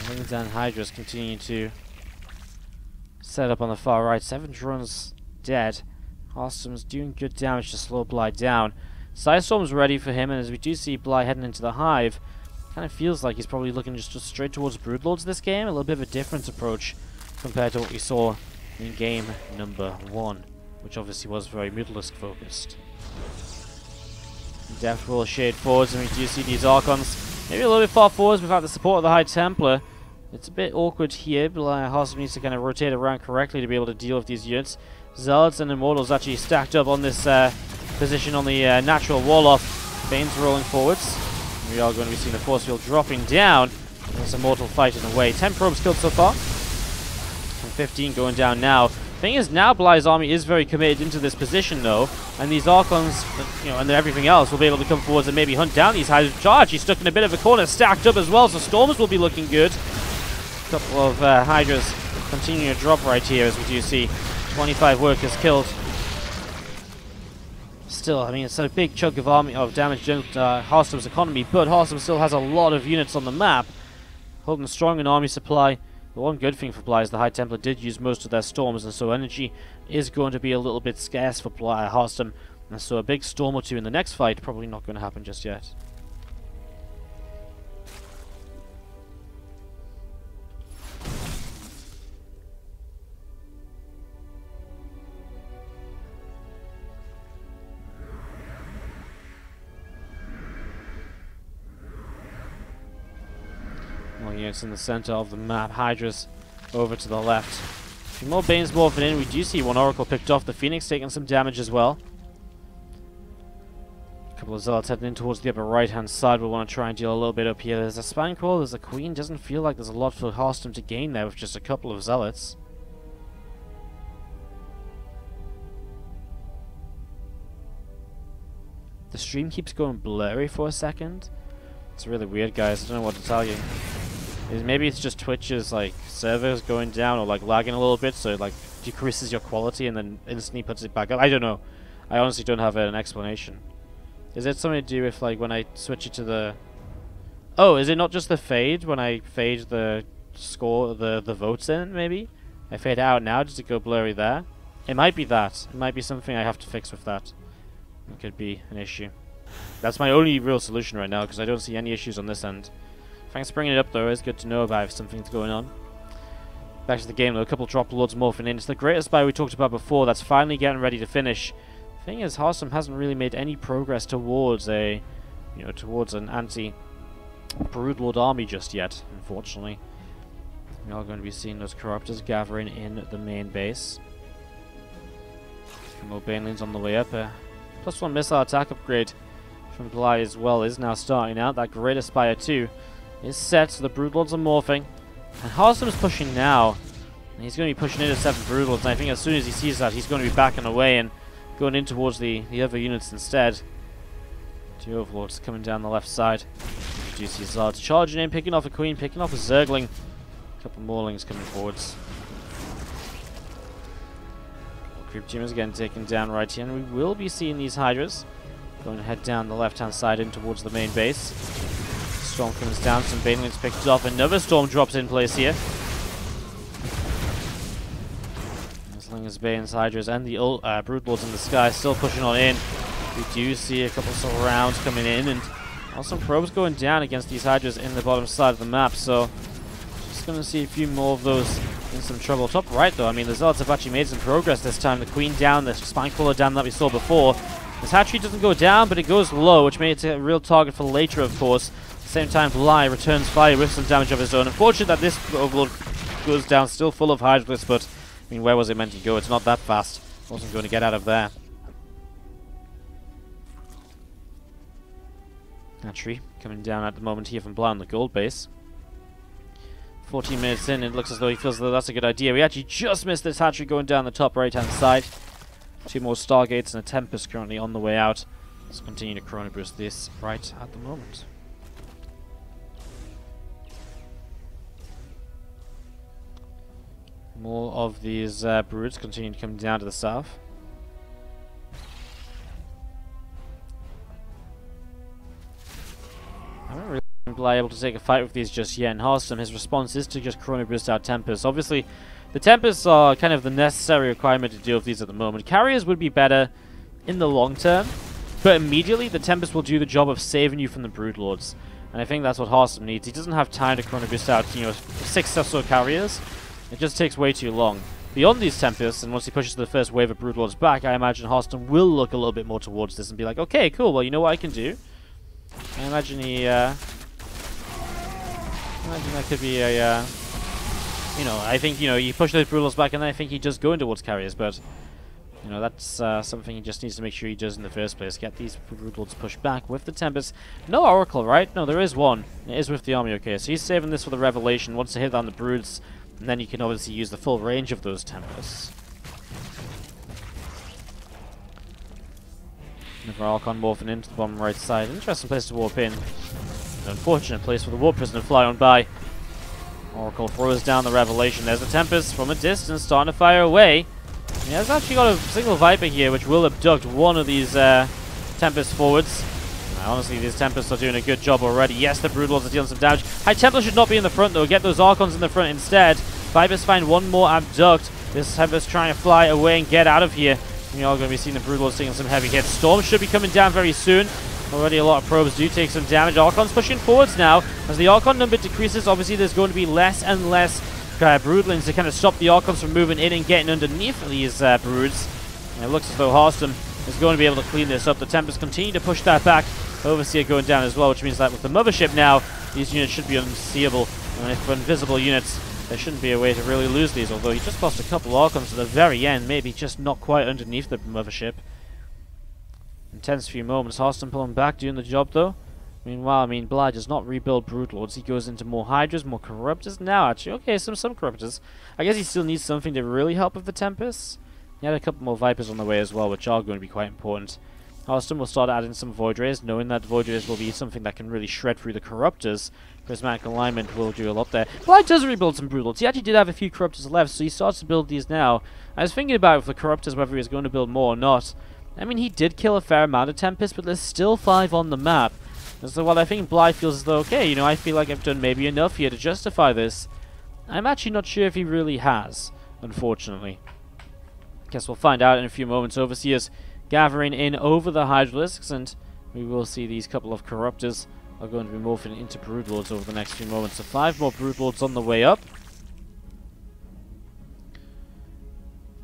Lings and Hydras continue to set up on the far right. 7 drones dead. Harstem's doing good damage to slow Bly down. Psystorm's ready for him, and as we do see Bly heading into the Hive, kind of feels like he's probably looking just straight towards Broodlords this game. A little bit of a different approach compared to what we saw in game number 1, which obviously was very Mutalisk focused. Depth will shade forwards, and we do see these Archons maybe a little bit far forwards without the support of the High Templar. It's a bit awkward here, but Harstem needs to kind of rotate around correctly to be able to deal with these units. Zealots and Immortals actually stacked up on this position on the natural wall-off. Banes rolling forwards. We are going to be seeing the force field dropping down. This Immortal fighting away. 10 probes killed so far. And 15 going down now. Thing is, now Bly's army is very committed into this position though, and these Archons, you know, and everything else will be able to come forwards and maybe hunt down these Hydras. Charge, he's stuck in a bit of a corner, stacked up as well, so Stormers will be looking good. Couple of Hydras continuing to drop right here, as we do see 25 workers killed. Still, I mean, it's a big chunk of army of damage to Harstem's economy, but Harstem still has a lot of units on the map, holding strong in army supply. The one good thing for Bly is the High Templar did use most of their storms, and so energy is going to be a little bit scarce for Harstem, and so a big storm or two in the next fight probably not going to happen just yet. Units in the center of the map. Hydras over to the left. A few more Banes morphing in. We do see one Oracle picked off. The Phoenix taking some damage as well. couple of zealots heading in towards the upper right-hand side. We'll want to try and deal a little bit up here. There's a span crawl, there's a queen. Doesn't feel like there's a lot for Harstem to gain there with just a couple of zealots. The stream keeps going blurry for a second. It's really weird, guys. I don't know what to tell you. Maybe it's just Twitch's like servers going down or like lagging a little bit, so it like decreases your quality and then instantly puts it back up. I don't know. I honestly don't have an explanation. Is it something to do with like when I switch it to the... Oh, is it not just the fade when I fade the score, the votes in, maybe? I fade out now, does it go blurry there? It might be that. It might be something I have to fix with that. It could be an issue. That's my only real solution right now, because I don't see any issues on this end. Thanks for bringing it up though, it's good to know about if something's going on. Back to the game though, a couple drop lords morphing in. It's the greatest spy we talked about before that's finally getting ready to finish. Thing is, Harstem hasn't really made any progress towards a, towards an anti-Broodlord army just yet, unfortunately. We are going to be seeing those Corruptors gathering in the main base. More Banelings on the way up. +1 missile attack upgrade from Bly as well is now starting out. That Great Aspire 2 is set, so the Broodlords are morphing. And Harstem is pushing now. And he's going to be pushing into 7 Broodlords, and I think as soon as he sees that, he's going to be backing away and going in towards the other units instead. 2 Overlords coming down the left side. You do see Zards charging in, picking off a Queen, picking off a Zergling. A couple Maulings coming forwards. Creep Team is again taken down right here, and we will be seeing these Hydras going to head down the left-hand side in towards the main base. Storm comes down, some Banelings picked off, another Storm drops in place here. Slingers, Banes, Hydras, and the Broodlords in the sky still pushing on in. We do see a couple of rounds coming in, and also some probes going down against these Hydras in the bottom side of the map, so just going to see a few more of those in some trouble. Top right, though, I mean, the Zealots have actually made some progress this time. The Queen down, the Spine Crawler down that we saw before. This hatchery doesn't go down, but it goes low, which made it a real target for later, of course. At the same time, Bly returns fire with some damage of his own. Unfortunate that this Overlord goes down, still full of Hydras, but I mean, where was it meant to go? It's not that fast. Wasn't going to get out of there. Hatchery coming down at the moment here from Bly on the gold base. 14 minutes in, it looks as though he feels that that's a good idea. We actually just missed this hatchery going down the top right-hand side. 2 more Stargates and a Tempest currently on the way out. Let's continue to Chrono Boost this right at the moment. More of these broods continue to come down to the south. I haven't really been able to take a fight with these just yet. And Harstem, his response is to just Chrono Boost out Tempests. Obviously, the Tempests are kind of the necessary requirement to deal with these at the moment. Carriers would be better in the long term, but immediately the Tempest will do the job of saving you from the Broodlords. And I think that's what Harstem needs. He doesn't have time to Chrono Boost out, 6 or so carriers. It just takes way too long. Beyond these Tempests, and once he pushes the first wave of Broodlords back, I imagine Harstem will look a little bit more towards this and be like, okay, cool, well, you know what I can do? I imagine he, imagine that could be a, I think, you push those Broodlords back, and then I think he does go in towards carriers, but, that's something he just needs to make sure he does in the first place. Get these Broodlords pushed back with the Tempest. No Oracle, right? No, there is one. It is with the army, okay. So he's saving this for the Revelation. Wants to hit on the Broods, and then you can obviously use the full range of those Tempests. Another Archon morphing into the bottom right side. Interesting place to warp in. An unfortunate place for the Warp Prisoner to fly on by. Oracle throws down the Revelation. There's the Tempest from a distance, starting to fire away. He has actually got a single Viper here, which will abduct one of these Tempest forwards. Honestly, these Tempests are doing a good job already. Yes, the Broodlords are dealing some damage. High Templar should not be in the front, though. Get those Archons in the front instead. Vipers find one more abduct. This Tempest trying to fly away and get out of here. We are going to be seeing the Broodlords taking some heavy hits. Storm should be coming down very soon. Already a lot of probes do take some damage. Archon's pushing forwards now. As the Archon number decreases, obviously there's going to be less and less Broodlings to kind of stop the Archons from moving in and getting underneath these Broods. And it looks as though Harstem is going to be able to clean this up. The Tempests continue to push that back. Overseer going down as well, which means that with the Mothership now, these units should be unseeable. And if invisible units, there shouldn't be a way to really lose these, although he just lost a couple Archons at the very end, maybe just not quite underneath the Mothership. Intense few moments. Harstem pulling back, doing the job though. Meanwhile, Bly does not rebuild Broodlords. He goes into more Hydras, more Corruptors. Now, actually, okay, some Corruptors. I guess he still needs something to really help with the Tempest. He had a couple more Vipers on the way as well, which are going to be quite important. Harstem will start adding some Void Rays, knowing that Void Rays will be something that can really shred through the Corruptors. Prismatic Alignment will do a lot there. Bly does rebuild some Broodlords. He actually did have a few Corruptors left, so he starts to build these now. I was thinking about with the Corruptors whether he was going to build more or not. He did kill a fair amount of Tempest, but there's still 5 on the map. And so while I think Bly feels as though, okay, I feel like I've done maybe enough here to justify this, I'm actually not sure if he really has, unfortunately. Guess we'll find out in a few moments. Overseers gathering in over the Hydralisks, and we will see these couple of Corruptors are going to be morphing into Broodlords over the next few moments. So 5 more Broodlords on the way up.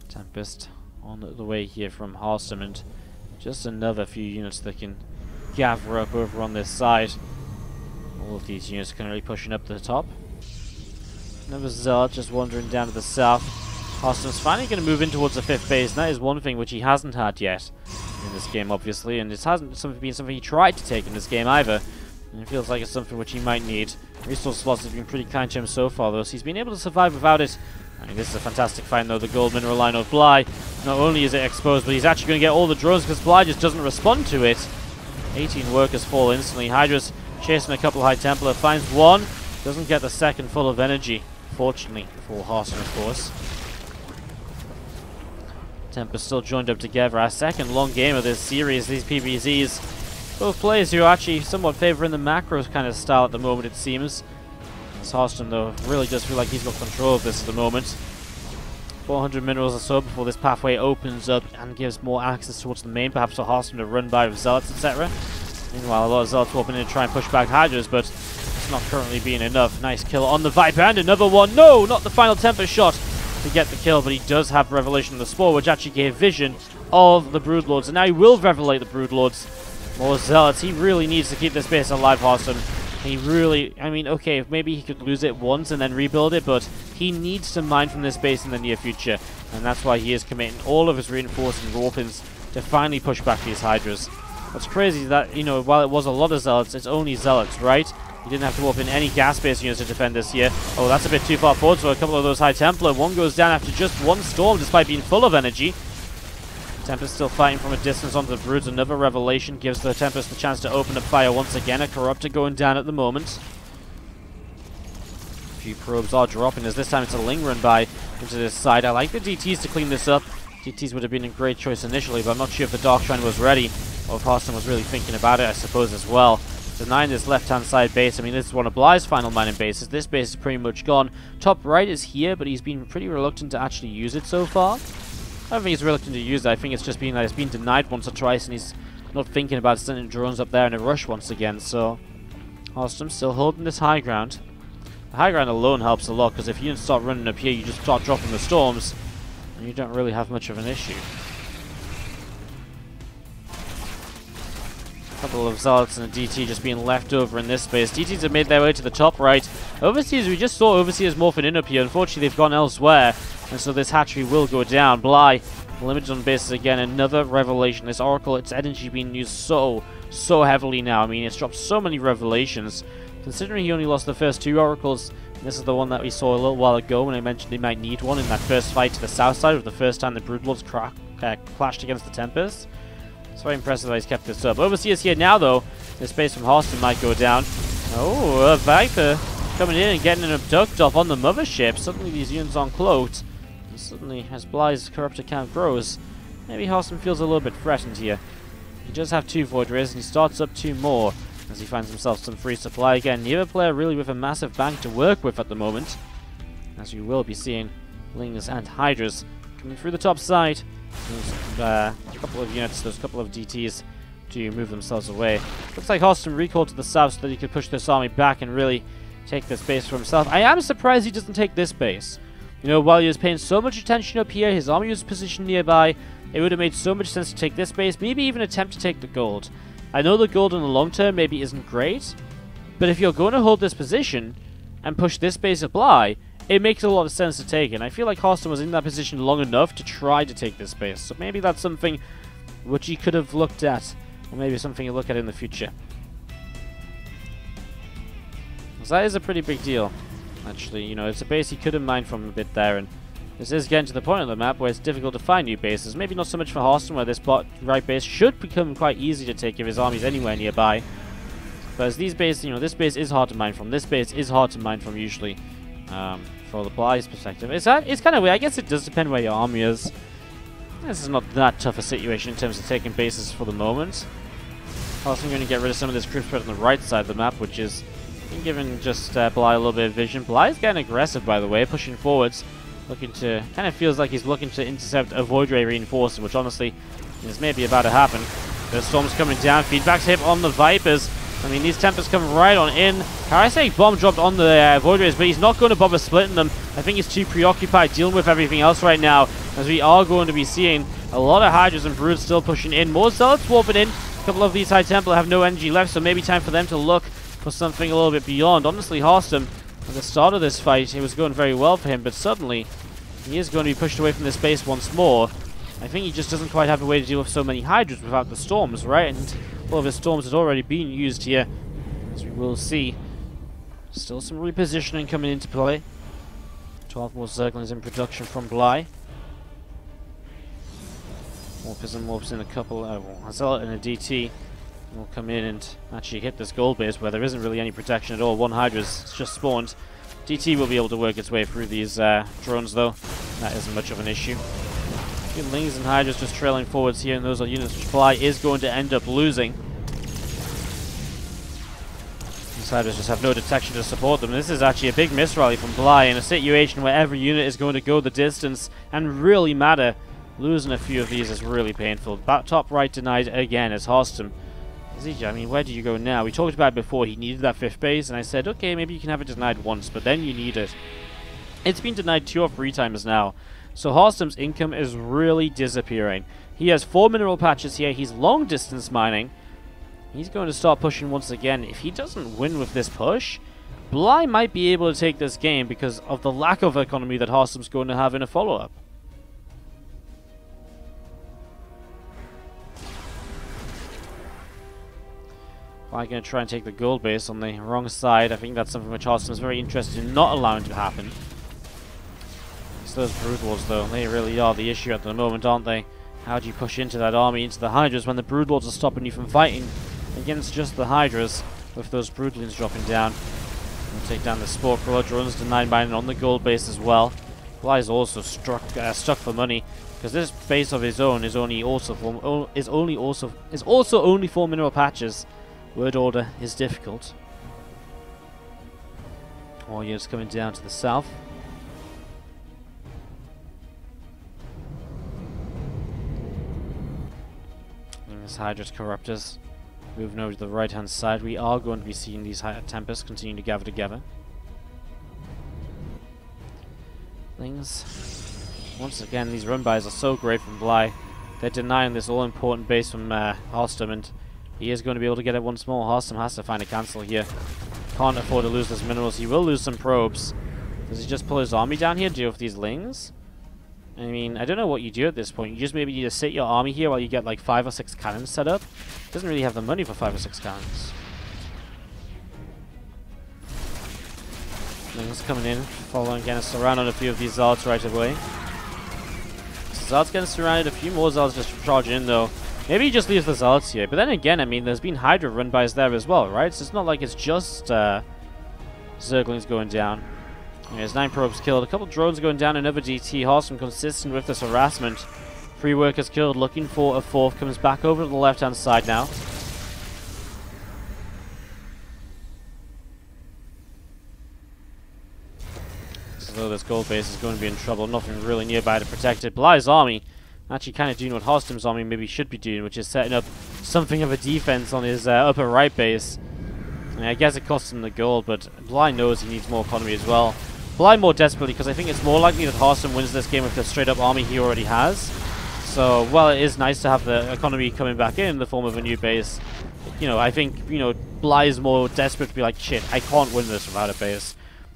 Tempest on the way here from Harstem, and just another few units that can gather up over on this side. All of these units currently pushing up to the top. Another Zealot just wandering down to the south. Harstem's finally going to move in towards the 5th base, and that is one thing which he hasn't had yet in this game, obviously, and it hasn't been something he tried to take in this game either. And it feels like it's something which he might need. Resource slots have been pretty kind to him so far, though, so he's been able to survive without it. This is a fantastic find, though. The gold mineral line of Bly. Not only is it exposed, but he's actually going to get all the drones because Bly just doesn't respond to it. 18 workers fall instantly. Hydra's chasing a couple High Templar. Finds one. Doesn't get the second full of energy. Fortunately for Harstem, of course. Tempest still joined up together. Our second long game of this series. These PvZs. Both players who are actually somewhat favouring the macros kind of style at the moment, it seems. This Harstem, though, really does feel like he's got control of this at the moment. 400 minerals or so before this pathway opens up and gives more access towards the main, perhaps for Harstem to run by with Zealots, etc. Meanwhile, a lot of Zealots will open in to try and push back Hydras, but it's not currently being enough. Nice kill on the Viper, and another one. No, not the final Tempest shot to get the kill, but he does have Revelation of the Spore, which actually gave vision of the Broodlords, and now he will Revelate the Broodlords. More Zealots. He really needs to keep this base alive, Harstem. He really, okay, maybe he could lose it once and then rebuild it, but he needs to mine from this base in the near future, and that's why he is committing all of his reinforcing Warpins to finally push back these Hydras. What's crazy is that, while it was a lot of Zealots, it's only Zealots, right? He didn't have to warp in any gas-based units to defend this here. Oh, that's a bit too far forward, so a couple of those High Templar. One goes down after just one storm, despite being full of energy. Tempest still fighting from a distance onto the Broods. Another Revelation gives the Tempest the chance to open up fire once again. A Corruptor going down at the moment. A few probes are dropping as this time it's a lingering by into this side. I like the DTs to clean this up. DTs would have been a great choice initially, but I'm not sure if the Dark Shrine was ready or if Harstem was really thinking about it, I suppose, as well. Denying this left-hand side base. This is one of Bly's final mining bases. This base is pretty much gone. Top right is here, but he's been pretty reluctant to actually use it so far. I don't think he's reluctant to use it. I think it's just been that it's been denied once or twice, and he's not thinking about sending drones up there in a rush once again. So, Harstem still holding this high ground. The high ground alone helps a lot, because if you start running up here, you just start dropping the storms, and you don't really have much of an issue. A couple of Zealots and a DT just being left over in this space. DTs have made their way to the top right. Overseers, we just saw Overseers morphing in up here. Unfortunately, they've gone elsewhere, and so this hatchery will go down. Bly limited on bases again. Another Revelation. This Oracle, its energy being used so heavily now. It's dropped so many Revelations. Considering he only lost the first 2 Oracles, this is the one that we saw a little while ago when I mentioned he might need one in that first fight to the south side of the first time the Broodlords clashed against the Tempest. It's very impressive that he's kept this up. Overseers here now, though. This base from Harstem might go down. Oh, a Viper coming in and getting an abduct off on the mothership. Suddenly these units aren't cloaked. And suddenly, as Bly's Corruptor count grows, maybe Harstem feels a little bit threatened here. He does have 2 Void Rays, and he starts up 2 more as he finds himself some free supply again. Neither player really with a massive bank to work with at the moment, as you will be seeing Lings and Hydras coming through the top side. There's a couple of units, there's a couple of DTs to move themselves away. Looks like Harstem recalled to the south so that he could push this army back and really take this base for himself. I am surprised he doesn't take this base. While he was paying so much attention up here, his army was positioned nearby, it would have made so much sense to take this base, maybe even attempt to take the gold. I know the gold in the long term maybe isn't great, but if you're going to hold this position and push this base of Bly, it makes a lot of sense to take it. And I feel like Harstem was in that position long enough to try to take this base. So maybe that's something which he could have looked at, or maybe something you look at in the future. Because that is a pretty big deal, actually. You know, it's a base he could have mined from a bit there, and this is getting to the point of the map where it's difficult to find new bases. Maybe not so much for Harstem, where this right base should become quite easy to take if his army's anywhere nearby. But as these bases, you know, this base is hard to mine from. This base is hard to mine from usually, for the Bly's perspective. It's kind of weird. I guess it does depend where your army is. This is not that tough a situation in terms of taking bases for the moment. Also, going to get rid of some of this troop spread on the right side of the map, which is giving just Bly a little bit of vision. Bly's getting aggressive, by the way, pushing forwards. Looking to, kind of feels like he's looking to intercept a Void Ray reinforcement, which honestly is maybe about to happen. The storm's coming down, feedback's hit on the Vipers. I mean, these Tempests come right on in. I say bomb dropped on the Void Rays, but he's not going to bother splitting them. I think he's too preoccupied dealing with everything else right now, as we are going to be seeing a lot of Hydras and Broods still pushing in. More Zealots warping in. A couple of these High Templar have no energy left, so maybe time for them to look for something a little bit beyond. Honestly, Harstem, at the start of this fight, it was going very well for him, but suddenly he is going to be pushed away from this base once more. I think he just doesn't quite have a way to deal with so many Hydras without the storms, right? And all of his storms had already been used here, as we will see. Still some repositioning coming into play. 12 more Zerglings in production from Bly. Morphism morphs in a couple. A Zealot and a DT will come in and actually hit this gold base where there isn't really any protection at all. One Hydra's just spawned. DT will be able to work its way through these drones, though. That isn't much of an issue. Lings and Hydras just trailing forwards here, and those are units which Bly is going to end up losing. These Hydras just have no detection to support them. This is actually a big misrally from Bly in a situation where every unit is going to go the distance and really matter. Losing a few of these is really painful. Top right denied again as Harstem. I mean, where do you go now? We talked about it before. He needed that 5th base, and I said, okay, maybe you can have it denied once, but then you need it. It's been denied 2 or 3 times now. So Harstem's income is really disappearing. He has 4 mineral patches here. He's long distance mining. He's going to start pushing once again. If he doesn't win with this push, Bly might be able to take this game because of the lack of economy that Harstem's going to have in a follow-up. Bly going to try and take the gold base on the wrong side. I think that's something which Harstem's very interested in not allowing to happen. Those Brood Lords, though, they really are the issue at the moment, aren't they? How do you push into that army, into the Hydras, when the Brood Lords are stopping you from fighting against just the Hydras, with those Broodlings dropping down? We'll take down the Spore Crawler. Drones denied mining on the gold base as well. Bly's also stuck for money, because this base of his own is also only 4 mineral patches. Word order is difficult. All units coming down to the south. Hydra's Corruptors moving over to the right hand side. We are going to be seeing these Tempests continue to gather together. Things. Once again, these run-bys are so great from Bly. They're denying this all-important base from Harstem, and he is going to be able to get it once more. Harstem has to find a cancel here. Can't afford to lose those minerals. He will lose some probes. Does he just pull his army down here to deal with these Lings? I mean, I don't know what you do at this point. You just maybe need to sit your army here while you get like 5 or 6 cannons set up. Doesn't really have the money for 5 or 6 cannons. Lings coming in, following, getting surrounded on a few of these Zealots right away. Zealots getting surrounded, a few more Zealots just charging in though. Maybe he just leaves the Zealots here. But then again, I mean, there's been Hydra run-bys there as well, right? So it's not like it's just Zerglings going down. There's 9 probes killed, a couple drones going down, another DT. Harstem consistent with this harassment. 3 workers killed, looking for a 4th. Comes back over to the left-hand side now. So this gold base is going to be in trouble. Nothing really nearby to protect it. Bly's army actually kind of doing what Harstem's army maybe should be doing, which is setting up something of a defense on his upper right base. I mean, I guess it costs him the gold, but Bly knows he needs more economy as well. Bly more desperately, because I think it's more likely that Harstem wins this game with the straight-up army he already has. So, while it is nice to have the economy coming back in the form of a new base, you know, I think, you know, Bly is more desperate to be like, shit, I can't win this without a base.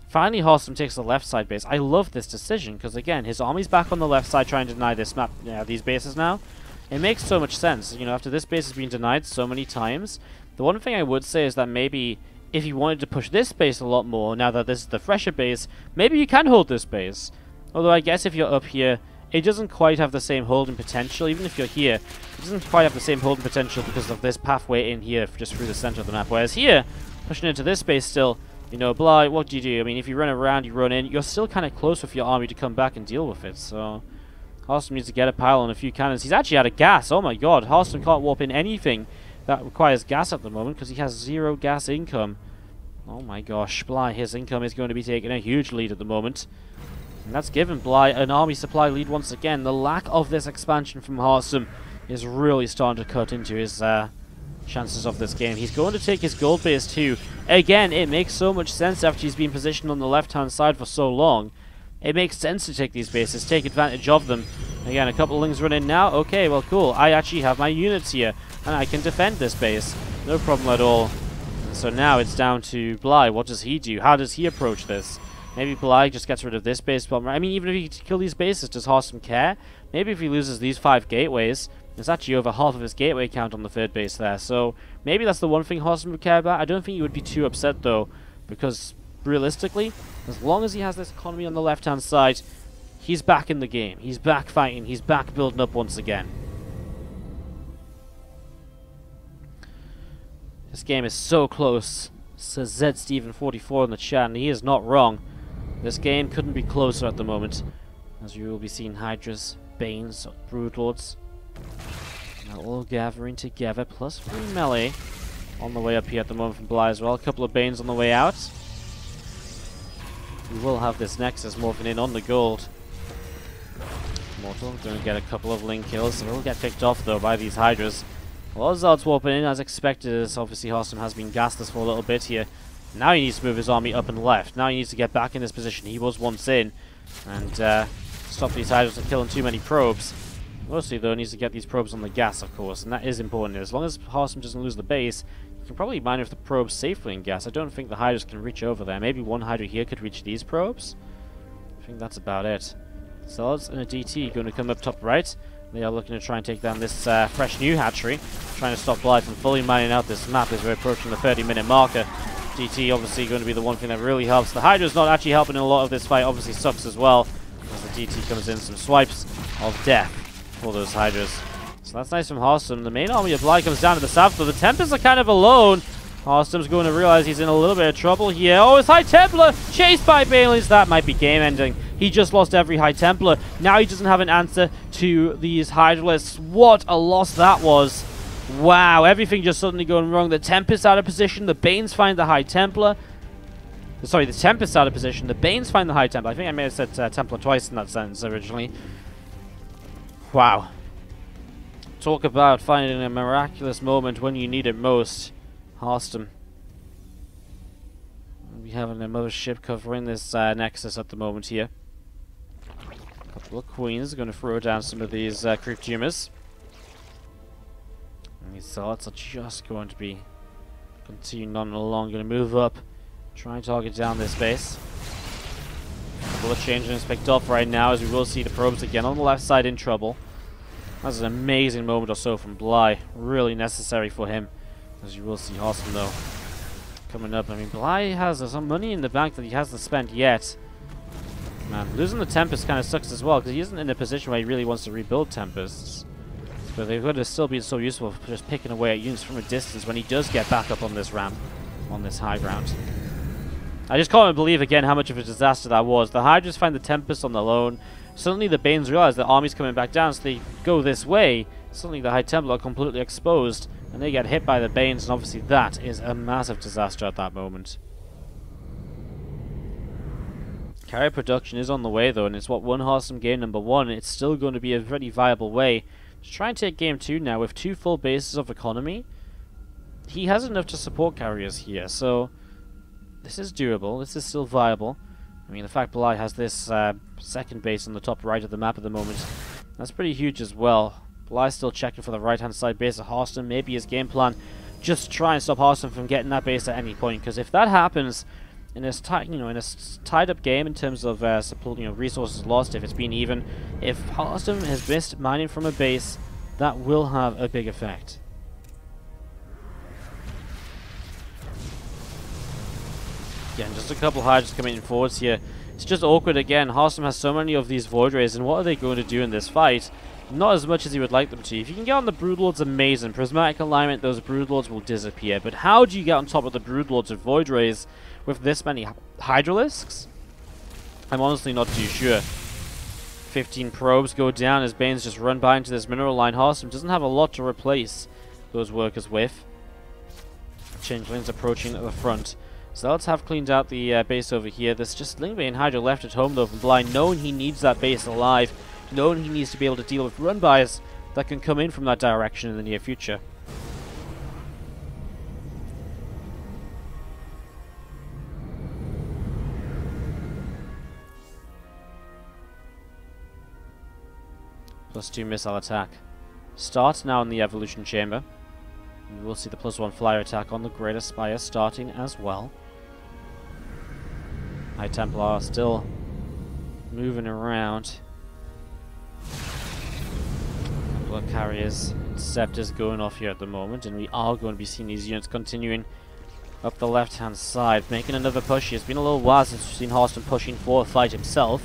Finally, Harstem takes the left side base. I love this decision, because again, his army's back on the left side trying to deny this map, these bases now. It makes so much sense. You know, after this base has been denied so many times, the one thing I would say is that maybe if you wanted to push this base a lot more, now that this is the fresher base, maybe you can hold this base. Although I guess if you're up here, it doesn't quite have the same holding potential. Even if you're here, it doesn't quite have the same holding potential because of this pathway in here just through the center of the map. Whereas here, pushing into this base still, you know, Bly, what do you do? I mean, if you run around, you run in, you're still kind of close with your army to come back and deal with it. So Harstem needs to get a pile on a few cannons. He's actually out of gas. Oh my god, Harstem can't warp in anything that requires gas at the moment because he has 0 gas income. Oh my gosh, Bly, his income is going to be taking a huge lead at the moment. And that's given Bly an army supply lead once again. The lack of this expansion from Harstem is really starting to cut into his chances of this game. He's going to take his gold base too. Again, it makes so much sense after he's been positioned on the left-hand side for so long. It makes sense to take these bases, take advantage of them. Again, a couple of lings run in now. Okay, well, cool. I actually have my units here, and I can defend this base. No problem at all. And so now it's down to Bly. What does he do? How does he approach this? Maybe Bly just gets rid of this base bomber. I mean, even if he kill these bases, does Harstem care? Maybe if he loses these 5 gateways, there's actually over half of his gateway count on the 3rd base there. So maybe that's the one thing Harstem would care about. I don't think he would be too upset, though, because realistically, as long as he has this economy on the left-hand side, he's back in the game. He's back fighting. He's back building up once again. This game is so close, says ZSteven44 in the chat, and he is not wrong. This game couldn't be closer at the moment, as you will be seeing Hydras, Banes, Broodlords, all gathering together, plus 3 melee on the way up here at the moment from Bly as well. A couple of Banes on the way out. We will have this Nexus morphing in on the gold. Mortal going to get a couple of link kills. Will get picked off though by these Hydras. A lot of Zards warping in as expected, as obviously Harstem has been gasless for a little bit here. Now he needs to move his army up and left. Now he needs to get back in this position he was once in and stop these Hydras from killing too many probes. Mostly though, he needs to get these probes on the gas, of course, and that is important. As long as Harstem doesn't lose the base, you can probably mine with the probes safely in gas. I don't think the Hydras can reach over there. Maybe one Hydra here could reach these probes. I think that's about it. Zards and a DT going to come up top right. They are looking to try and take down this fresh new hatchery, trying to stop Bly from fully mining out this map as we're approaching the 30-minute marker. DT obviously going to be the one thing that really helps. The Hydra's not actually helping in a lot of this fight, obviously sucks as well, as the DT comes in, some swipes of death for those Hydras. So that's nice from Harstem. The main army of Bly comes down to the south, so the Tempests are kind of alone. Harstem's going to realize he's in a little bit of trouble here. Oh, it's High Templar chased by Banelings. That might be game ending. He just lost every High Templar. Now he doesn't have an answer to these Hydralists. What a loss that was. Wow, everything just suddenly going wrong. The Tempest out of position. The Banes find the High Templar. Sorry, the Tempest out of position. The Banes find the High Templar. I think I may have said Templar twice in that sentence originally. Wow. Talk about finding a miraculous moment when you need it most. Harstem. We have a mothership covering this Nexus at the moment here. A couple of Queens are going to throw down some of these creep tumors. And these Zards are just going to be continuing on along, going to move up, try and target down this base. A couple of changes picked off right now, as we will see the probes again on the left side in trouble. That's an amazing moment or so from Bly, really necessary for him. As you will see Harstem though coming up. I mean, Bly has some money in the bank that he hasn't spent yet. Man, losing the Tempest kind of sucks as well, because he isn't in a position where he really wants to rebuild Tempests. But they would have still been so useful for just picking away at units from a distance when he does get back up on this ramp, on this high ground. I just can't believe again how much of a disaster that was. The Hydras find the Tempest on the lone. Suddenly the Banes realize the army's coming back down, so they go this way. Suddenly the High Templar are completely exposed, and they get hit by the Banes, and obviously that is a massive disaster at that moment. Carrier production is on the way though, and it's what won Harstem game number 1. It's still going to be a very viable way to try and take game 2 now with 2 full bases of economy. He has enough to support carriers here, so this is doable. This is still viable. I mean, the fact Bly has this second base on the top right of the map at the moment, that's pretty huge as well. Bly's still checking for the right-hand side base of Harstem. Maybe his game plan just try and stop Harstem from getting that base at any point, because if that happens in a tied-up game in terms of resources lost, if it's been even, if Harstem has missed mining from a base, that will have a big effect. Again, just a couple Hydras coming in forwards here. It's just awkward again. Harstem has so many of these Void Rays, and what are they going to do in this fight? Not as much as he would like them to. If you can get on the Broodlords, amazing. Prismatic alignment, those Broodlords will disappear. But how do you get on top of the Broodlords with Void Rays with this many Hydralisks? I'm honestly not too sure. 15 probes go down as Banes just run by into this mineral line. Harstem doesn't have a lot to replace those workers with. Changelings approaching at the front. So let's have cleaned out the base over here. There's just Lingwei Hydra left at home though from Blind, knowing he needs that base alive, knowing he needs to be able to deal with run-bys that can come in from that direction in the near future. +2 missile attack. Starts now in the evolution chamber. We will see the +1 flyer attack on the Greater Spire starting as well. High Templar still moving around. Couple of carriers, Scepters going off here at the moment, and we are going to be seeing these units continuing up the left-hand side, making another push here. It's been a little while since we've seen Harstem pushing for a fight himself.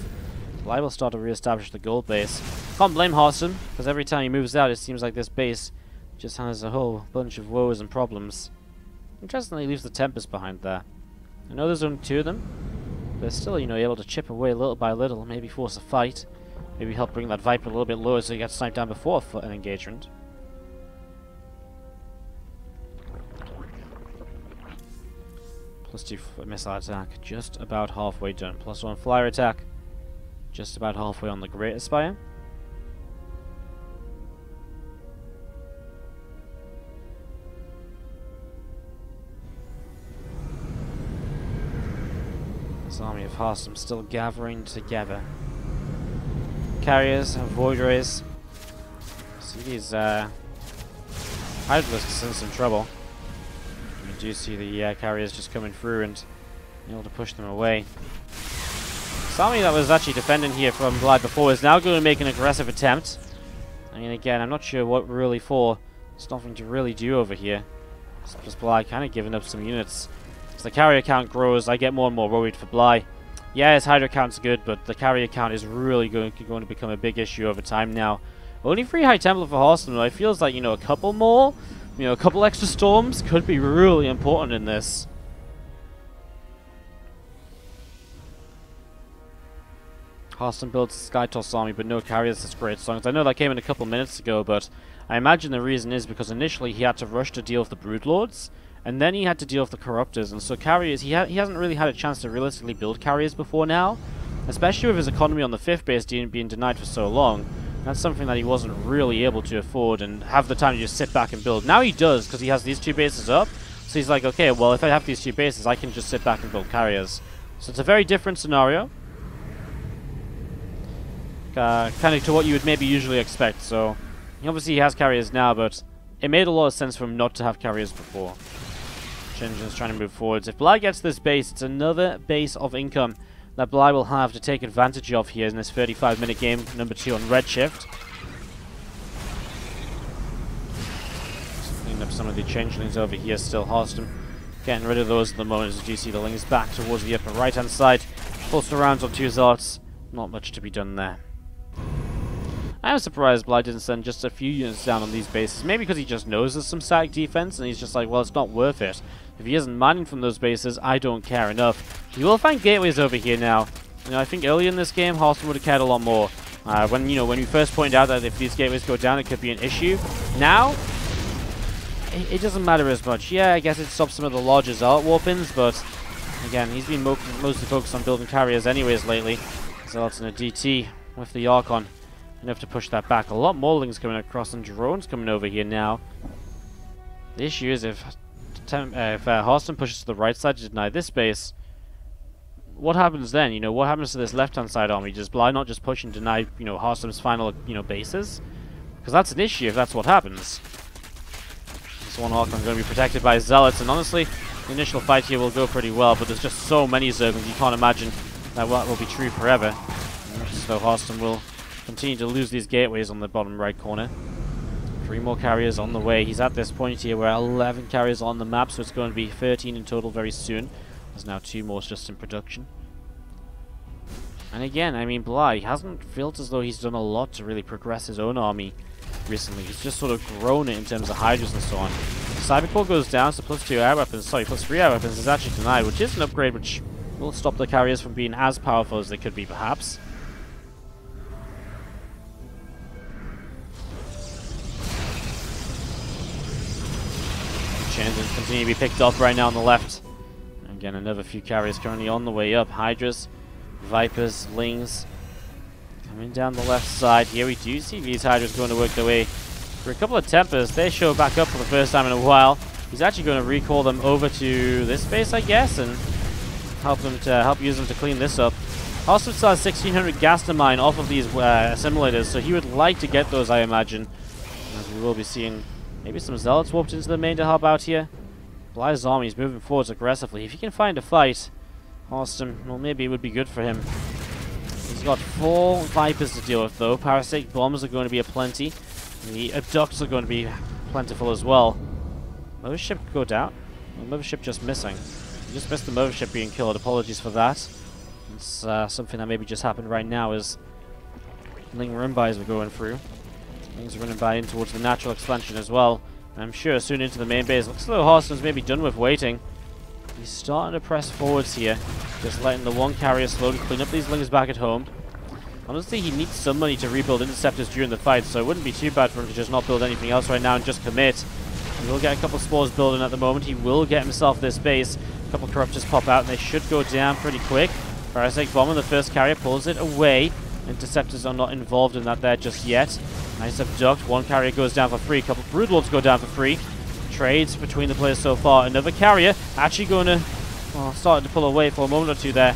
I will start to re-establish the gold base. Can't blame Harstem, because every time he moves out, it seems like this base just has a whole bunch of woes and problems. Interestingly, he leaves the Tempest behind there. I know there's only 2 of them, but still, you know, able to chip away little by little, maybe force a fight, maybe help bring that Viper a little bit lower so he gets sniped down before an engagement. +2 missile attack, just about halfway done. +1 flyer attack, just about halfway on the Greater Spire. This army of Harstem still gathering together. Carriers and Void Rays. See these Hydralisks in some trouble. You do see the carriers just coming through and able to push them away. This army that was actually defending here from Glide before is now going to make an aggressive attempt. I mean, again, I'm not sure what really for. There's nothing to really do over here. It's just Bly kind of giving up some units. As the carrier count grows, I get more and more worried for Bly. Yeah, his Hydra count's good, but the carrier count is really going to become a big issue over time now. Only 3 High Templar for Harstem, though. It feels like, you know, a couple more, you know, a couple extra Storms could be really important in this. Harstem builds a Skytoss army, but no carriers. That's great songs. I know that came in a couple minutes ago, but I imagine the reason is because initially he had to rush to deal with the Broodlords, and then he had to deal with the Corruptors, and so carriers, he hasn't really had a chance to realistically build carriers before now, especially with his economy on the 5th base being denied for so long. That's something that he wasn't really able to afford and have the time to just sit back and build. Now he does, because he has these 2 bases up, so he's like, okay, well, if I have these 2 bases, I can just sit back and build carriers. So it's a very different scenario. Kind of to what you would maybe usually expect, so obviously he has carriers now, but it made a lot of sense for him not to have carriers before. Shinjin's trying to move forwards. If Bly gets this base, it's another base of income that Bly will have to take advantage of here in this 35-minute game, number 2 on Redshift. Just cleaning up some of the changelings over here still. Harstem getting rid of those at the moment as you see the lings back towards the upper right-hand side. Pulsed around on 2 Zealots. Not much to be done there. I am surprised Bly didn't send just a few units down on these bases. Maybe because he just knows there's some static defense and he's just like, well, it's not worth it. If he isn't mining from those bases, I don't care enough. You will find gateways over here now. You know, I think earlier in this game, Harstem would have cared a lot more. When we first pointed out that if these gateways go down, it could be an issue. Now, it doesn't matter as much. Yeah, I guess it stops some of the larger Zealot warpins, but again, he's been mostly focused on building carriers anyways lately. Zealots in a DT with the Archon. Enough to push that back. A lot more lings coming across and drones coming over here now. The issue is if Harstem pushes to the right side to deny this base, what happens then? You know, what happens to this left-hand side army? Does Bly not just push and deny, you know, Harstem's final, you know, bases? Because that's an issue if that's what happens. This one Archon going to be protected by Zealots, and honestly, the initial fight here will go pretty well, but there's just so many Zerglings, you can't imagine that will be true forever. So Harstem will continue to lose these gateways on the bottom right corner. 3 more carriers on the way. He's at this point here where 11 carriers on the map, so it's going to be 13 in total very soon. There's now 2 more just in production. And again, I mean, Bly hasn't felt as though he's done a lot to really progress his own army recently. He's just sort of grown it in terms of Hydras and so on. Cybercore goes down, so +2 air weapons, sorry, +3 air weapons is actually denied, which is an upgrade which will stop the carriers from being as powerful as they could be, perhaps. Chains continue to be picked up right now on the left. Again, another few carriers currently on the way up. Hydras, Vipers, Lings coming down the left side. Here we do see these Hydras going to work their way for a couple of Tempers. They show back up for the first time in a while. He's actually going to recall them over to this base, I guess, and help use them to clean this up. Harstem still has 1600 gas to mine off of these assimilators, so he would like to get those, I imagine. As we will be seeing maybe some Zealots warped into the main to help out here. Bly's army is moving forwards aggressively. If he can find a fight, Harstem, well, maybe it would be good for him. He's got 4 Vipers to deal with, though. Parasitic bombs are going to be aplenty. The abducts are going to be plentiful as well. Mothership go down. Well, Mothership just missing. We just missed the Mothership being killed. Apologies for that. It's something that maybe just happened right now as Ling run-bys were going through. Ling's running by in towards the natural expansion as well. I'm sure soon into the main base. Looks as though Harstem's maybe done with waiting. He's starting to press forwards here. Just letting the 1 carrier slowly clean up these Lings back at home. Honestly, he needs some money to rebuild interceptors during the fight, so it wouldn't be too bad for him to just not build anything else right now and just commit. He will get a couple spores building at the moment. He will get himself this base. A couple corruptors pop out and they should go down pretty quick. Parasitic bomb on the first carrier pulls it away. Interceptors are not involved in that there just yet. Nice abduct. 1 carrier goes down for free. A couple Broodlords go down for free. Trades between the players so far. Another carrier actually going to, well, started to pull away for a moment or two there.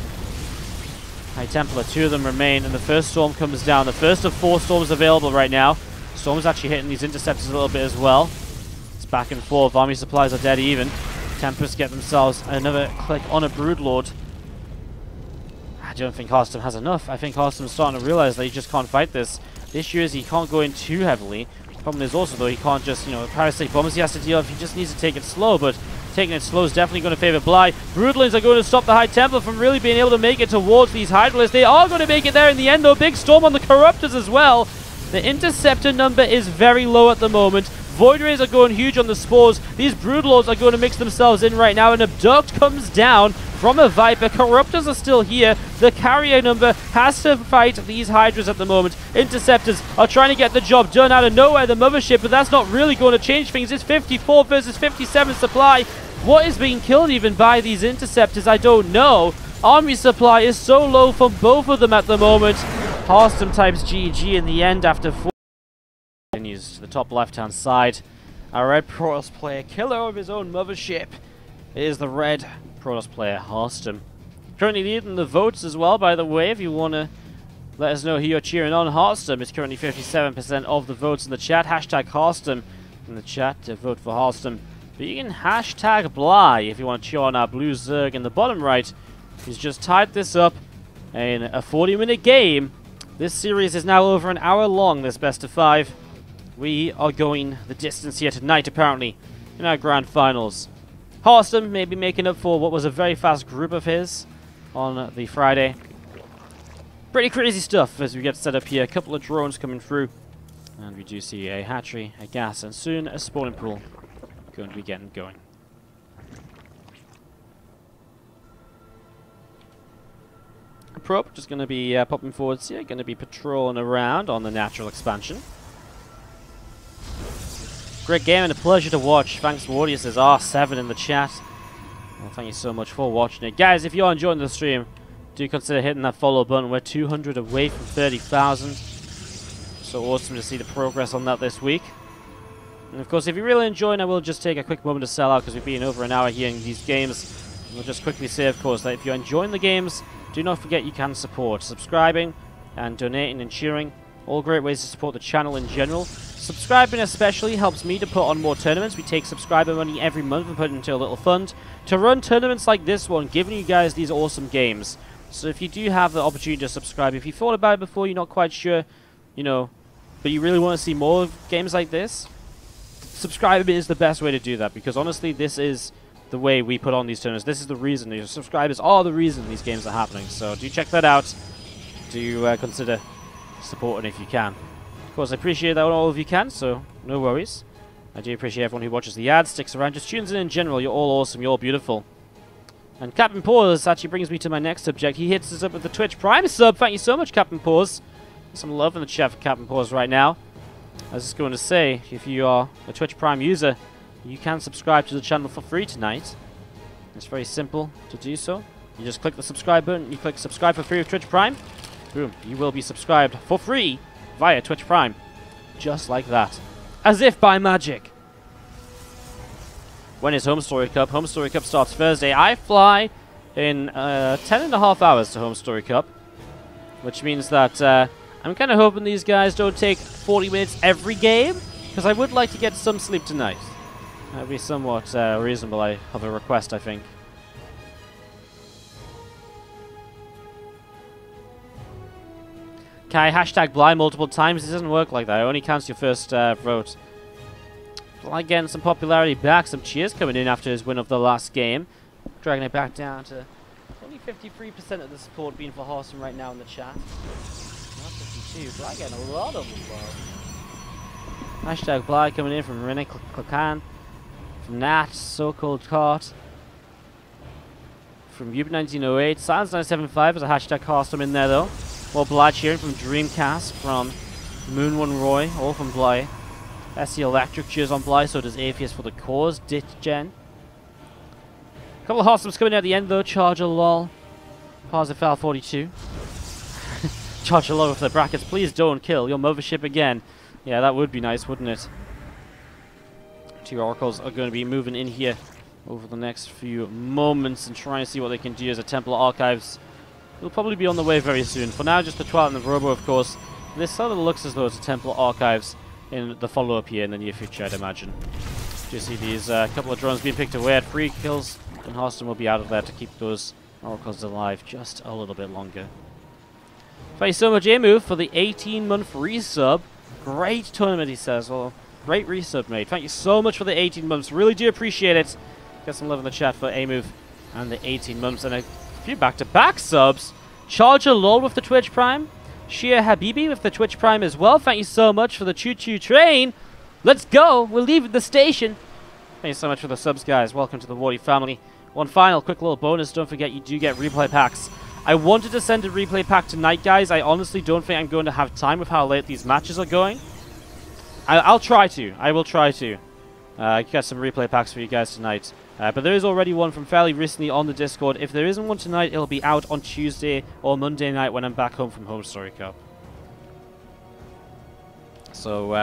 High Templar, 2 of them remain, and the first storm comes down. The first of 4 storms available right now. Storm's actually hitting these interceptors a little bit as well. It's back and forth. Army supplies are dead even. Tempest get themselves another click on a Broodlord. I don't think Harstem has enough. I think Harstem's starting to realize that he just can't fight this. The issue is he can't go in too heavily. The problem is also, though, he can't just, parasitic bombs he has to deal with. He just needs to take it slow, but taking it slow is definitely going to favor Bly. Broodlings are going to stop the High Templar from really being able to make it towards these Hydralisks. They are going to make it there in the end, though. Big storm on the Corruptors as well. The Interceptor number is very low at the moment. Void Rays are going huge on the spores. These Broodlords are going to mix themselves in right now. An Abduct comes down from a Viper. Corruptors are still here. The carrier number has to fight these Hydras at the moment. Interceptors are trying to get the job done out of nowhere, the Mothership, but that's not really going to change things. It's 54 versus 57 supply. What is being killed even by these Interceptors, I don't know. Army supply is so low from both of them at the moment. Harstem types GG in the end after 4. Continues to the top left-hand side. Our red Protoss player, killer of his own Mothership, is the red Protoss player, Harstem. Currently leading the votes as well, by the way, if you want to let us know who you're cheering on. Harstem is currently 57% of the votes in the chat. Hashtag Harstem in the chat to vote for Harstem. But you can hashtag Bly if you want to cheer on our blue Zerg in the bottom right. He's just tied this up in a 40-minute game. This series is now over an hour long, this best of 5. We are going the distance here tonight, apparently, in our grand finals. Harstem may be making up for what was a very fast group of his on the Friday. Pretty crazy stuff as we get set up here. A couple of drones coming through. And we do see a hatchery, a gas, and soon a spawning pool going to be getting going. A probe just going to be popping forwards here. Going to be patrolling around on the natural expansion. Great game and a pleasure to watch. Thanks Wardia says R7 in the chat. Well, thank you so much for watching it. Guys, if you're enjoying the stream, do consider hitting that follow button. We're 200 away from 30,000. So awesome to see the progress on that this week. And of course, if you're really enjoying, I will just take a quick moment to sell out because we've been over an hour here in these games. And we'll just quickly say, of course, that if you're enjoying the games, do not forget you can support subscribing and donating and cheering. All great ways to support the channel in general. Subscribing especially helps me to put on more tournaments. We take subscriber money every month and put it into a little fund to run tournaments like this one, giving you guys these awesome games. So if you do have the opportunity to subscribe, if you thought about it before, you're not quite sure, but you really want to see more of games like this, subscribing is the best way to do that, because honestly, this is the way we put on these tournaments. This is the reason. Your subscribers are the reason these games are happening. So do check that out. Do consider supporting if you can. Of course, I appreciate that all of you can, so no worries. I do appreciate everyone who watches the ads, sticks around, just tunes in general. You're all awesome. You're all beautiful. And Captain Paws actually brings me to my next subject. He hits us up with the Twitch Prime sub. Thank you so much, Captain Paws. Some love in the chat for Captain Paws right now. I was just going to say, if you are a Twitch Prime user, you can subscribe to the channel for free tonight. It's very simple to do so. You just click the subscribe button, you click subscribe for free with Twitch Prime. Boom, you will be subscribed for free via Twitch Prime. Just like that. As if by magic. When is Home Story Cup? Home Story Cup starts Thursday. I fly in 10.5 hours to Home Story Cup, which means that I'm kind of hoping these guys don't take 40 minutes every game, because I would like to get some sleep tonight. That would be somewhat reasonable. I have a request, I think. Can I hashtag Bly multiple times? It doesn't work like that. It only counts your first vote. Bly getting some popularity back. Some cheers coming in after his win of the last game. Dragging it back down to only 53% of the support being for Harstem right now in the chat. Not 52. Bly getting a lot of them, bro. Hashtag Bly coming in from Rene Klakan. From Nat, So-Called Cart. From Ube1908. Silence975 is a hashtag Harstem in there, though. More Bly cheering from Dreamcast, from Moon One Roy, all from Bly. SC Electric cheers on Bly, so does Atheist for the cause, Dit Gen. A couple of Harstems coming out at the end though, Charger Lol, Parzifal 42. Charger Lol with the brackets, please don't kill your mothership again. Yeah, that would be nice, wouldn't it? Two Oracles are going to be moving in here over the next few moments and trying to see what they can do as a Templar Archives. It'll probably be on the way very soon. For now, just the Twilight and the Robo, of course. This sort of looks as though it's a Templar Archives in the follow-up here in the near future, I'd imagine. Do you see these couple of drones being picked away at 3 kills? And Harstem will be out of there to keep those Oracles alive just a little bit longer. Thank you so much, A-Move, for the 18-month resub. Great tournament, he says. Well, great resub, mate. Thank you so much for the 18 months. Really do appreciate it. Get some love in the chat for A-Move and the 18 months. And a few back-to-back subs. Charger Lol with the Twitch Prime. Shia Habibi with the Twitch Prime as well. Thank you so much for the choo-choo train. Let's go. We're leaving the station. Thank you so much for the subs, guys. Welcome to the Wardy family. One final quick little bonus. Don't forget, you do get replay packs. I wanted to send a replay pack tonight, guys. I honestly don't think I'm going to have time with how late these matches are going. I'll try to. I will try to. Get some replay packs for you guys tonight. But there is already one from fairly recently on the Discord. If there isn't one tonight, it'll be out on Tuesday or Monday night when I'm back home from Home Story Cup. So,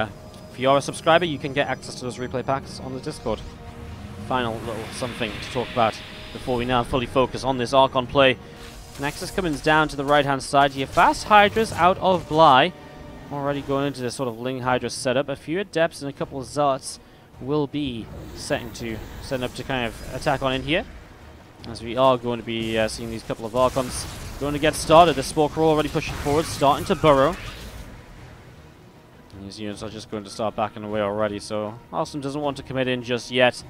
if you are a subscriber, you can get access to those replay packs on the Discord. Final little something to talk about before we now fully focus on this Archon play. Nexus coming down to the right-hand side here. Fast Hydras out of Bly. Already going into this sort of Ling Hydra setup. A few Adepts and a couple of Zealots will be setting up to kind of attack on in here, as we are going to be seeing these couple of Archons going to get started. The Spore Crawl already pushing forward, starting to burrow. And these units are just going to start backing away already, so Harstem doesn't want to commit in just yet,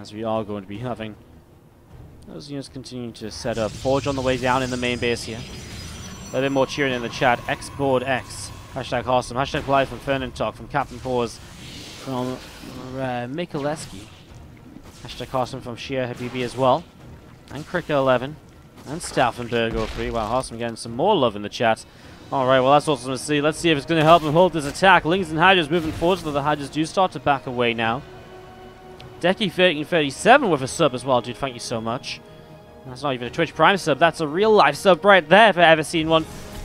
as we are going to be having those units continuing to set up. Forge on the way down in the main base here. A little bit more cheering in the chat. Xboard X. Hashtag Harstem. Hashtag Live from Fernand Talk. From Captain Paws. From Mikuleski. Hashtag Harstem from Shia Habibi as well. And Cricker11. And Stauffenberg03. Wow, Harstem getting some more love in the chat. Alright, well that's awesome to see. Let's see if it's going to help him hold this attack. Lings and Hydras moving forward, so the Hydras do start to back away now. Decky1337 with a sub as well, dude. Thank you so much. That's not even a Twitch Prime sub. That's a real life sub right there if I've ever seen one.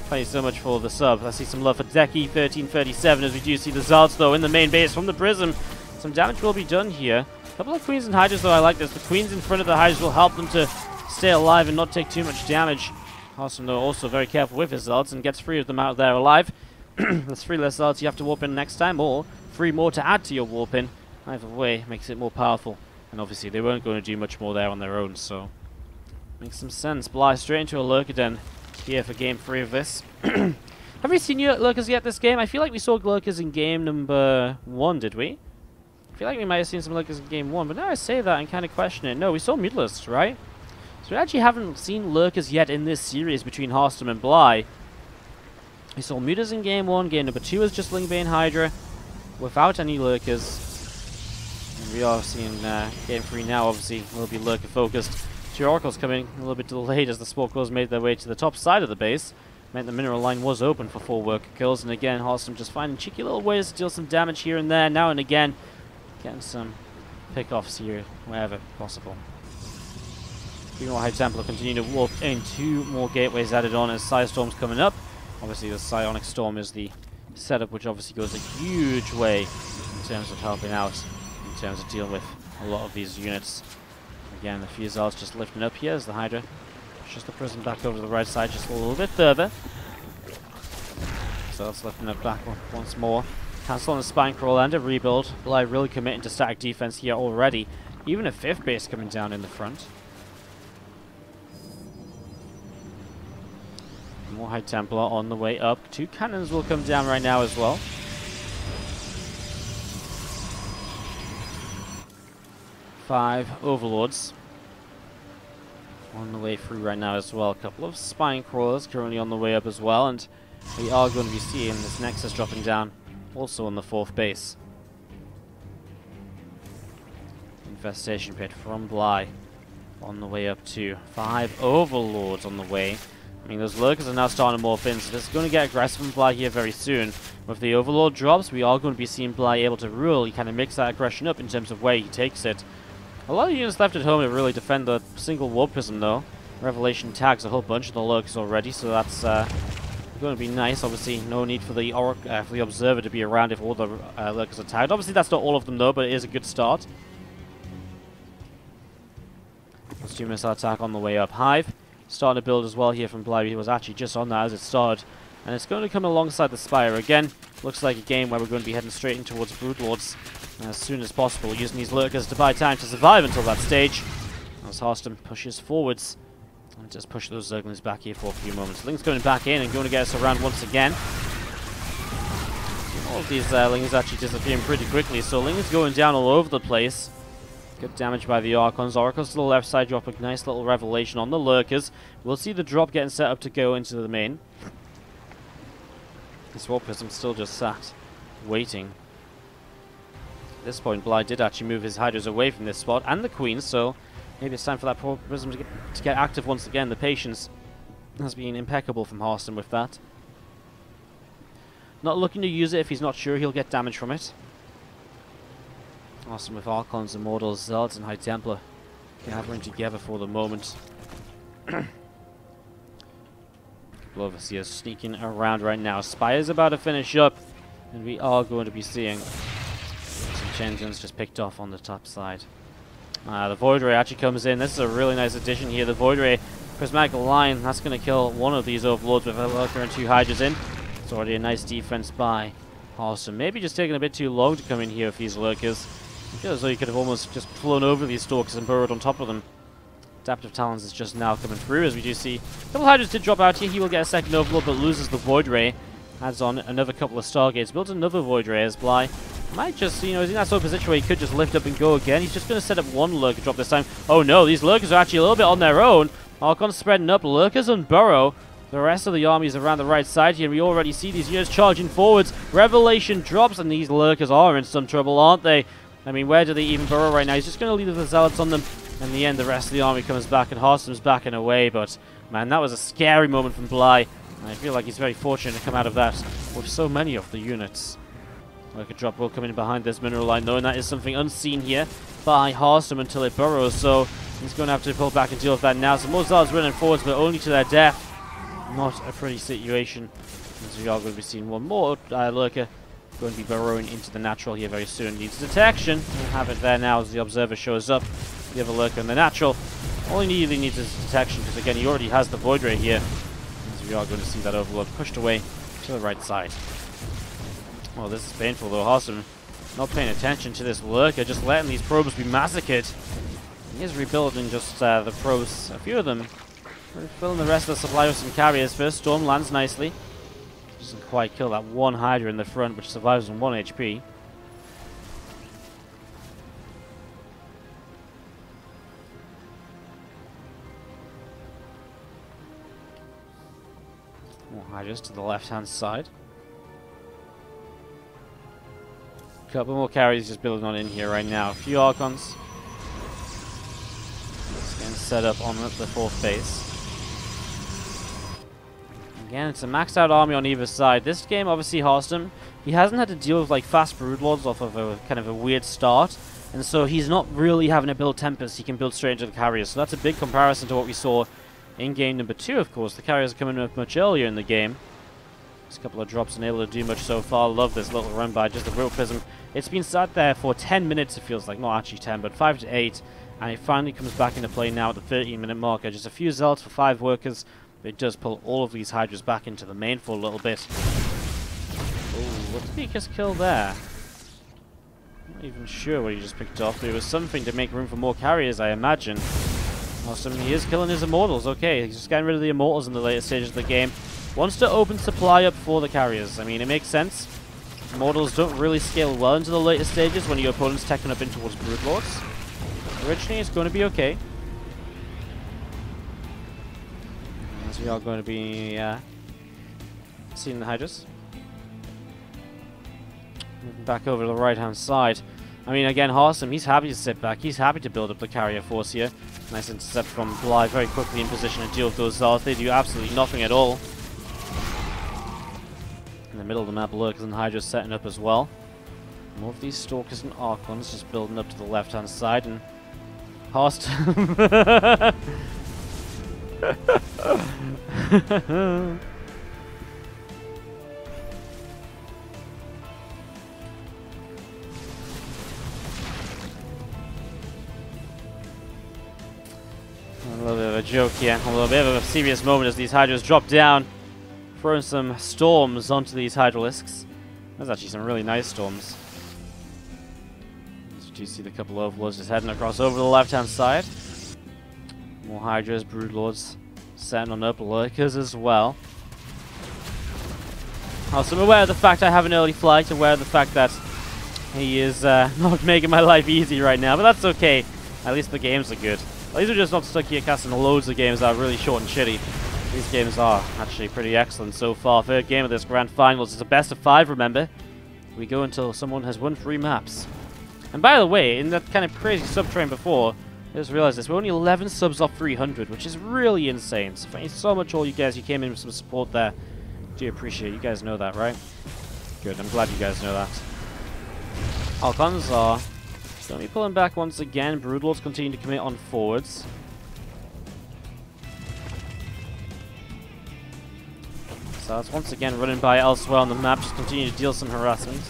Thank you so much for the sub. I see some love for Decky1337 as we do see the Zards though in the main base from the Prism. Some damage will be done here. A couple of Queens and Hydras though, I like this. The Queens in front of the Hydras will help them to stay alive and not take too much damage. Harstem though also very careful with his Zards and gets 3 of them out there alive. There's 3 less Zards you have to warp in next time, or 3 more to add to your warp in. Either way makes it more powerful. And obviously they weren't going to do much more there on their own, so makes some sense. Bly straight into a Lurker Den here for game 3 of this. Have we seen Lurkers yet this game? I feel like we saw Lurkers in game number 1, did we? I feel like we might have seen some lurkers in game 1, but now I say that and kind of question it. No, we saw Mutalisks, right? So we actually haven't seen lurkers yet in this series between Harstem and Bly. We saw Mutas in game 1, game number 2 was just Lingbane Hydra, without any lurkers. And we are seeing game 3 now, obviously, will be lurker focused. 2 Oracles coming a little bit delayed as the Sport Cores made their way to the top side of the base. Meant the mineral line was open for 4 worker kills, and again, Harstem just finding cheeky little ways to deal some damage here and there, now and again. Getting some pickoffs here, wherever possible. 3 more High Templar continue to warp in, 2 more gateways added on as Psystorm's coming up. Obviously the Psionic Storm is the setup which obviously goes a huge way in terms of helping out, in terms of dealing with a lot of these units. Again, the Fusel's just lifting up here as the Hydra pushes the Prism back over to the right side just a little bit further. So it's lifting up back once more. Cancel on the Spine Crawl and a rebuild. Bly really committing to static defense here already. Even a 5th base coming down in the front. More High Templar on the way up. 2 cannons will come down right now as well. 5 Overlords on the way through right now as well. A couple of Spine Crawlers currently on the way up as well, and we are going to be seeing this Nexus dropping down also on the 4th base. Infestation Pit from Bly on the way up too. 5 Overlords on the way. I mean, those lurkers are now starting to morph in, so this is going to get aggressive from Bly here very soon. With the Overlord drops, we are going to be seeing Bly able to really kind of mix that aggression up in terms of where he takes it. A lot of units left at home to really defend the single Warp Prism, though. Revelation tags a whole bunch of the lurkers already, so that's going to be nice. Obviously, no need for the Observer to be around if all the lurkers are tagged. Obviously, that's not all of them, though, but it is a good start. Let's do missile attack on the way up. Hive starting to build as well here from Bly. He was actually just on that as it started. And it's going to come alongside the Spire. Again, looks like a game where we're going to be heading straight in towards Broodlords as soon as possible, using these lurkers to buy time to survive until that stage. As Harstem pushes forwards and just push those Zerglings back here for a few moments. Ling's going back in and going to get us around once again. All of these Lings actually disappearing pretty quickly, so Ling is going down all over the place. Good damage by the Archons. Oracles to the left side, drop a nice little revelation on the lurkers. We'll see the drop getting set up to go into the main. This Warp Prism still just sat, waiting. At this point, Bly did actually move his Hydras away from this spot, and the Queen, so maybe it's time for that Warp Prism to get active once again. The patience has been impeccable from Harstem with that. Not looking to use it if he's not sure he'll get damage from it. Harstem with Archons, Immortals, Zealots, and High Templar gathering together for the moment. Overseer sneaking around right now. Spire's about to finish up, and we are going to be seeing some Chenjins just picked off on the top side. The Void Ray actually comes in. This is a really nice addition here. The Void Ray Prismatic Line, that's going to kill one of these Overlords with a lurker and 2 Hydras in. It's already a nice defense by Harstem. Maybe just taking a bit too long to come in here with these lurkers. I feel as though you could have almost just flown over these Stalkers and burrowed on top of them. Adaptive Talons is just now coming through, as we do see. A couple Hydras did drop out here. He will get a second Overlord, but loses the Void Ray. Adds on another couple of Stargates. Builds another Void Ray as Bly might just, you know, he's in that sort of position where he could just lift up and go again. He's just going to set up one Lurker drop this time. Oh no, these Lurkers are actually a little bit on their own. Archons spreading up. Lurkers and Burrow. The rest of the army is around the right side here. We already see these units charging forwards. Revelation drops, and these Lurkers are in some trouble, aren't they? I mean, where do they even burrow right now? He's just going to leave the Zealots on them. In the end, the rest of the army comes back, and Harstem's backing away. But, man, that was a scary moment from Bly. And I feel like he's very fortunate to come out of that with so many of the units. Lurker drop will come in behind this mineral line, though, and that is something unseen here by Harstem until it burrows. So he's going to have to pull back and deal with that now. So more Zealots running forwards, but only to their death. Not a pretty situation. As we are going to be seeing one more Lurker going to be burrowing into the natural here very soon. Needs detection. We'll have it there now as the Observer shows up. The other Lurker in the natural. All he really needs is detection, because again, he already has the Void Ray here. As we are going to see that Overlord pushed away to the right side. Well, this is painful though. Harstem not paying attention to this Lurker, just letting these probes be massacred. He is rebuilding just the probes, a few of them. Filling the rest of the supply with some carriers first. Storm lands nicely. Doesn't quite kill that one Hydra in the front, which survives on 1 HP. Hydras to the left-hand side. A couple more carries just building on in here right now. A few Archons. Just getting set up on the fourth base. Again, it's a maxed out army on either side. This game, obviously, Harstem, he hasn't had to deal with like fast Broodlords off of a kind of a weird start. And so he's not really having to build Tempest. He can build straight into the carriers. So that's a big comparison to what we saw in game number 2, of course. The carriers are coming up much earlier in the game. Just a couple of drops unable to do much so far. Love this little run by just the Rope Prism. It's been sat there for 10 minutes, it feels like. Not actually 10, but 5 to 8. And it finally comes back into play now at the 13-minute marker. Just a few Zealots for 5 workers. It does pull all of these Hydras back into the main for a little bit. Oh, what did he just kill there? Not even sure what he just picked off. There was something to make room for more carriers, I imagine. Awesome, he is killing his Immortals. Okay, he's just getting rid of the Immortals in the later stages of the game. Wants to open supply up for the carriers. I mean, it makes sense. Immortals don't really scale well into the later stages when your opponent's teching up in towards Broodlords. Originally, it's going to be okay. As we are going to be seeing the Hydras. Moving back over to the right-hand side. I mean, again, Harstem, he's happy to sit back. He's happy to build up the carrier force here. Nice intercept from Bly, very quickly in position to deal with those Zealots. They do absolutely nothing at all. In the middle of the map, Lurkers and Hydras setting up as well. More of these Stalkers and Archons just building up to the left-hand side, and Harstem. A little bit of a joke here, a little bit of a serious moment as these Hydras drop down, throwing some storms onto these Hydralisks. There's actually some really nice storms. As you do see the couple of Overlords just heading across over the left-hand side. More Hydras, Broodlords setting on up, Lurkers as well. Also, I'm aware of the fact I have an early flight, aware of the fact that he is not making my life easy right now, but that's okay. At least the games are good. At least we're just not stuck here casting loads of games that are really short and shitty. These games are actually pretty excellent so far. Third game of this grand finals. It's a best of 5, remember. We go until someone has won 3 maps. And by the way, in that kind of crazy sub-train before, I just realized this, we're only 11 subs off 300, which is really insane. So thank you so much all you guys, you came in with some support there. Do appreciate it. You guys know that, right? Good, I'm glad you guys know that. Archons are going to be pulling back once again. Broodlords continue to commit on forwards. So it's once again running by elsewhere on the map, just continue to deal some harassment.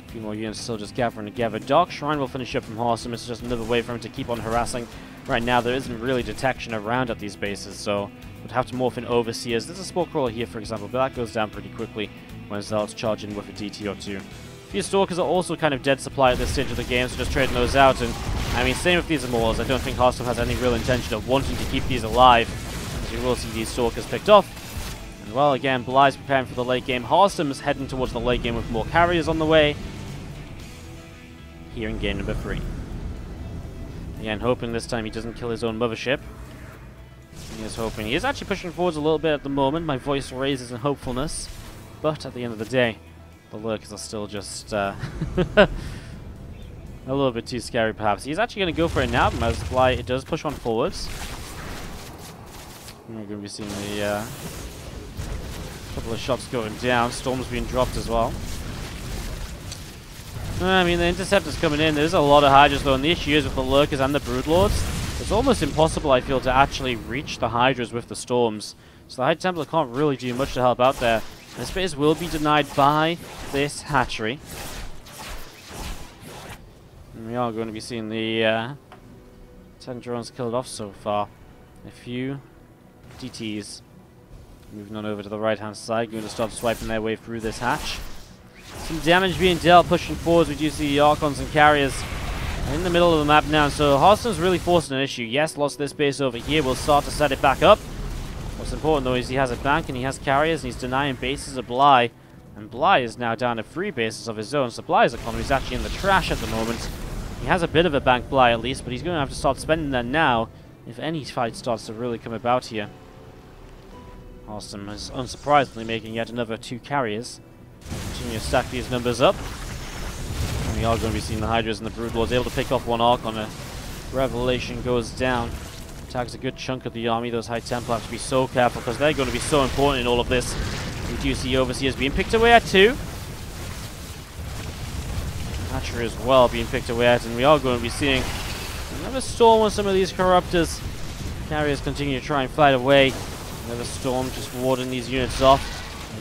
A few more units still just gathering together. Dark Shrine will finish up from Harstem. It's just another way for him to keep on harassing. Right now there isn't really detection around at these bases, so would have to morph in Overseers. There's a Spore Crawler here, for example, but that goes down pretty quickly when Zealots charge in with a DT or 2. A few Stalkers are also kind of dead supply at this stage of the game, so just trading those out. And I mean, same with these Immortals. I don't think Harstem has any real intention of wanting to keep these alive, as you will see these Stalkers picked off. And well, again, Bly's preparing for the late game. Harstem is heading towards the late game with more carriers on the way. Here in game number 3. Again, hoping this time he doesn't kill his own mothership. He is hoping. He is actually pushing forwards a little bit at the moment. My voice raises in hopefulness. But at the end of the day, the Lurkers are still just a little bit too scary, perhaps. He's actually going to go for it now, as Bly, it does push on forwards. And we're going to be seeing the couple of shots going down. Storm's being dropped as well. I mean, the Interceptor's coming in. There's a lot of Hydras, though, and the issue is with the Lurkers and the Broodlords. It's almost impossible, I feel, to actually reach the Hydras with the Storms. So the High Templar can't really do much to help out there. This base will be denied by this hatchery. And we are going to be seeing the 10 drones killed off so far. A few DTs moving on over to the right-hand side, going to start swiping their way through this hatch. Some damage being dealt, pushing forwards. We do see the Archons and Carriers in the middle of the map now. So Harstem's really forcing an issue. Yes, lost this base over here. We'll start to set it back up. What's important, though, is he has a bank and he has Carriers, and he's denying bases of Bly. And Bly is now down to 3 bases of his own. So Bly's economy is actually in the trash at the moment. He has a bit of a bank, Bly, at least, but he's going to have to start spending that now if any fight starts to really come about here. Harstem is unsurprisingly making yet another 2 carriers. Continue to stack these numbers up. And we are going to be seeing the Hydras and the Brood Lords able to pick off one Archon. A Revelation goes down. Tags a good chunk of the army. Those High Templar have to be so careful because they're going to be so important in all of this. We do see Overseers being picked away at 2. Hatchery as well being picked away at, and we are going to be seeing another storm on some of these Corruptors. Carriers continue to try and fight away. Another storm just warding these units off.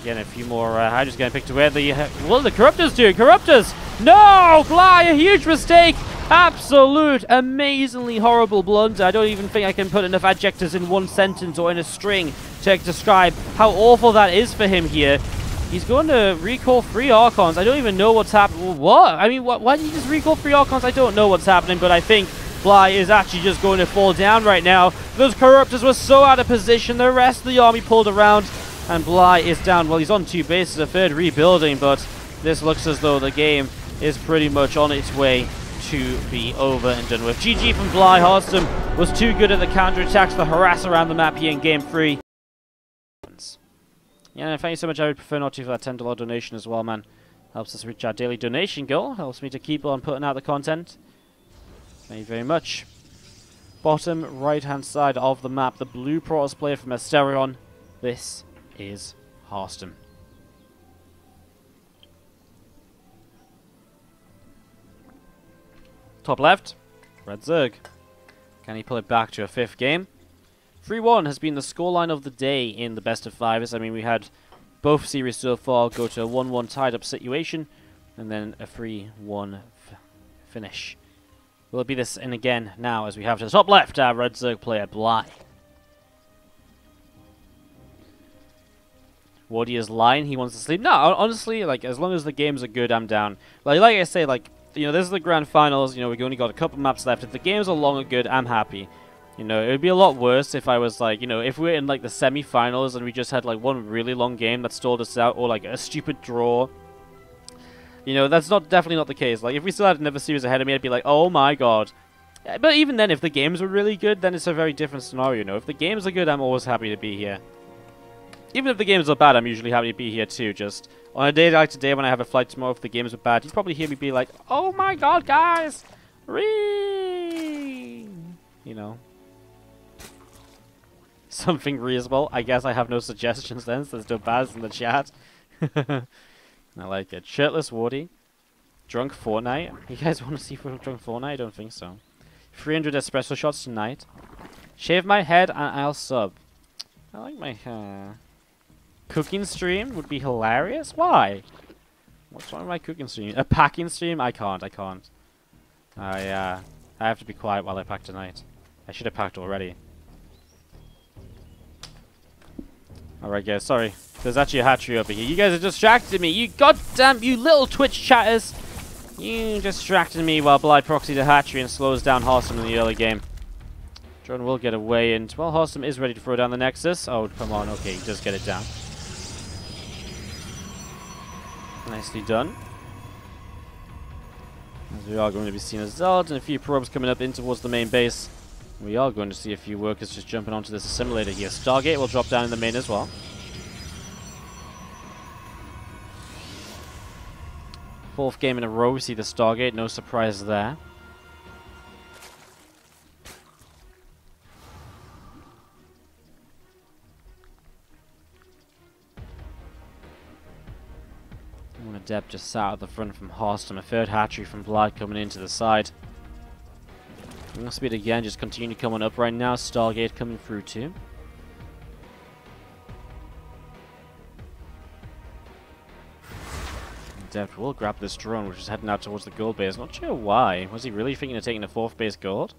Again, a few more Hydras getting picked away. What are the Corruptors doing? Corruptors! No! Bly, a huge mistake! Absolute, amazingly horrible blunder. I don't even think I can put enough adjectives in one sentence or in a string to describe how awful that is for him here. He's going to recall 3 Archons. I don't even know what's happening. What? I mean, why did he just recall 3 Archons? I don't know what's happening, but I think Bly is actually just going to fall down right now. Those Corruptors were so out of position. The rest of the army pulled around, and Bly is down. Well, he's on 2 bases, a 3rd rebuilding, but this looks as though the game is pretty much on its way to be over and done with. GG from Bly. Harstem was too good at the counterattacks to harass around the map here in Game 3. Yeah, thank you so much. I would prefer not to for that $10 donation as well, man. Helps us reach our daily donation goal. Helps me to keep on putting out the content. Thank you very much. Bottom right-hand side of the map, the blue Protoss player from Asterion. This is Harstem. Top left, Red Zerg. Can he pull it back to a 5th game? 3-1 has been the scoreline of the day in the best of 5s. I mean, we had both series so far go to a 1-1 tied-up situation, and then a 3-1 finish. Will it be this in again now, as we have to the top left, our Red Zerg player, Bly. Wardia's line, he wants to sleep. No, honestly, like, as long as the games are good, I'm down. Like I say, like, you know, this is the grand finals. You know, we've only got a couple maps left. If the games are long and good, I'm happy. You know, it would be a lot worse if I was like, you know, if we were in like the semi-finals and we just had like one really long game that stalled us out, or like a stupid draw. You know, that's definitely not the case. Like, if we still had another series ahead of me, I'd be like, oh my god. But even then, if the games were really good, then it's a very different scenario, you know. If the games are good, I'm always happy to be here. Even if the games are bad, I'm usually happy to be here too. Just on a day like today when I have a flight tomorrow, if the games are bad, you'd probably hear me be like, oh my god, guys! You know. Something reasonable. I guess I have no suggestions then, so there's no bads in the chat. I like it. Shirtless Wardy. Drunk Fortnite. You guys want to see Drunk Fortnite? I don't think so. 300 espresso shots tonight. Shave my head and I'll sub. I like my hair. Cooking stream would be hilarious. Why? What's wrong with my cooking stream? A packing stream? I can't. I have to be quiet while I pack tonight. I should have packed already. Alright guys, sorry. There's actually a hatchery over here. You guys are distracting me. You goddamn, you little Twitch chatters. You distracted me while Bly proxied a hatchery and slows down Harstem in the early game. Drone will get away, and well, Harstem is ready to throw down the Nexus. Oh, come on. Okay, he does get it down. Nicely done. As we are going to be seeing a Zeld and a few probes coming up in towards the main base. We are going to see a few workers just jumping onto this assimilator here. Stargate will drop down in the main as well. Fourth game in a row, we see the Stargate. No surprise there. One Adept just sat at the front from Harstem. A third hatchery from Bly coming into the side. Wing speed again, just continue coming up right now. Stargate coming through too. Adept will grab this drone, which is heading out towards the gold base. Not sure why. Was he really thinking of taking the fourth base gold?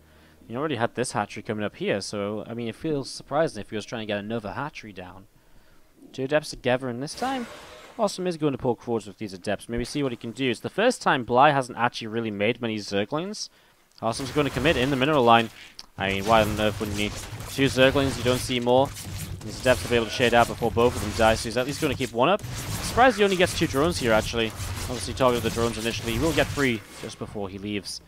He already had this hatchery coming up here, so I mean, it feels surprising if he was trying to get another hatchery down. 2 Adepts together, and this time Harstem is going to pull forwards with these Adepts. Maybe see what he can do. It's the first time Bly hasn't actually really made many Zerglings. Harstem's going to commit in the mineral line. I mean, why on earth wouldn't you need 2 Zerglings? You don't see more. These Adepts will be able to shade out before both of them die, so he's at least going to keep one up. Surprised he only gets 2 drones here, actually. Obviously targeted the drones initially. He will get 3 just before he leaves.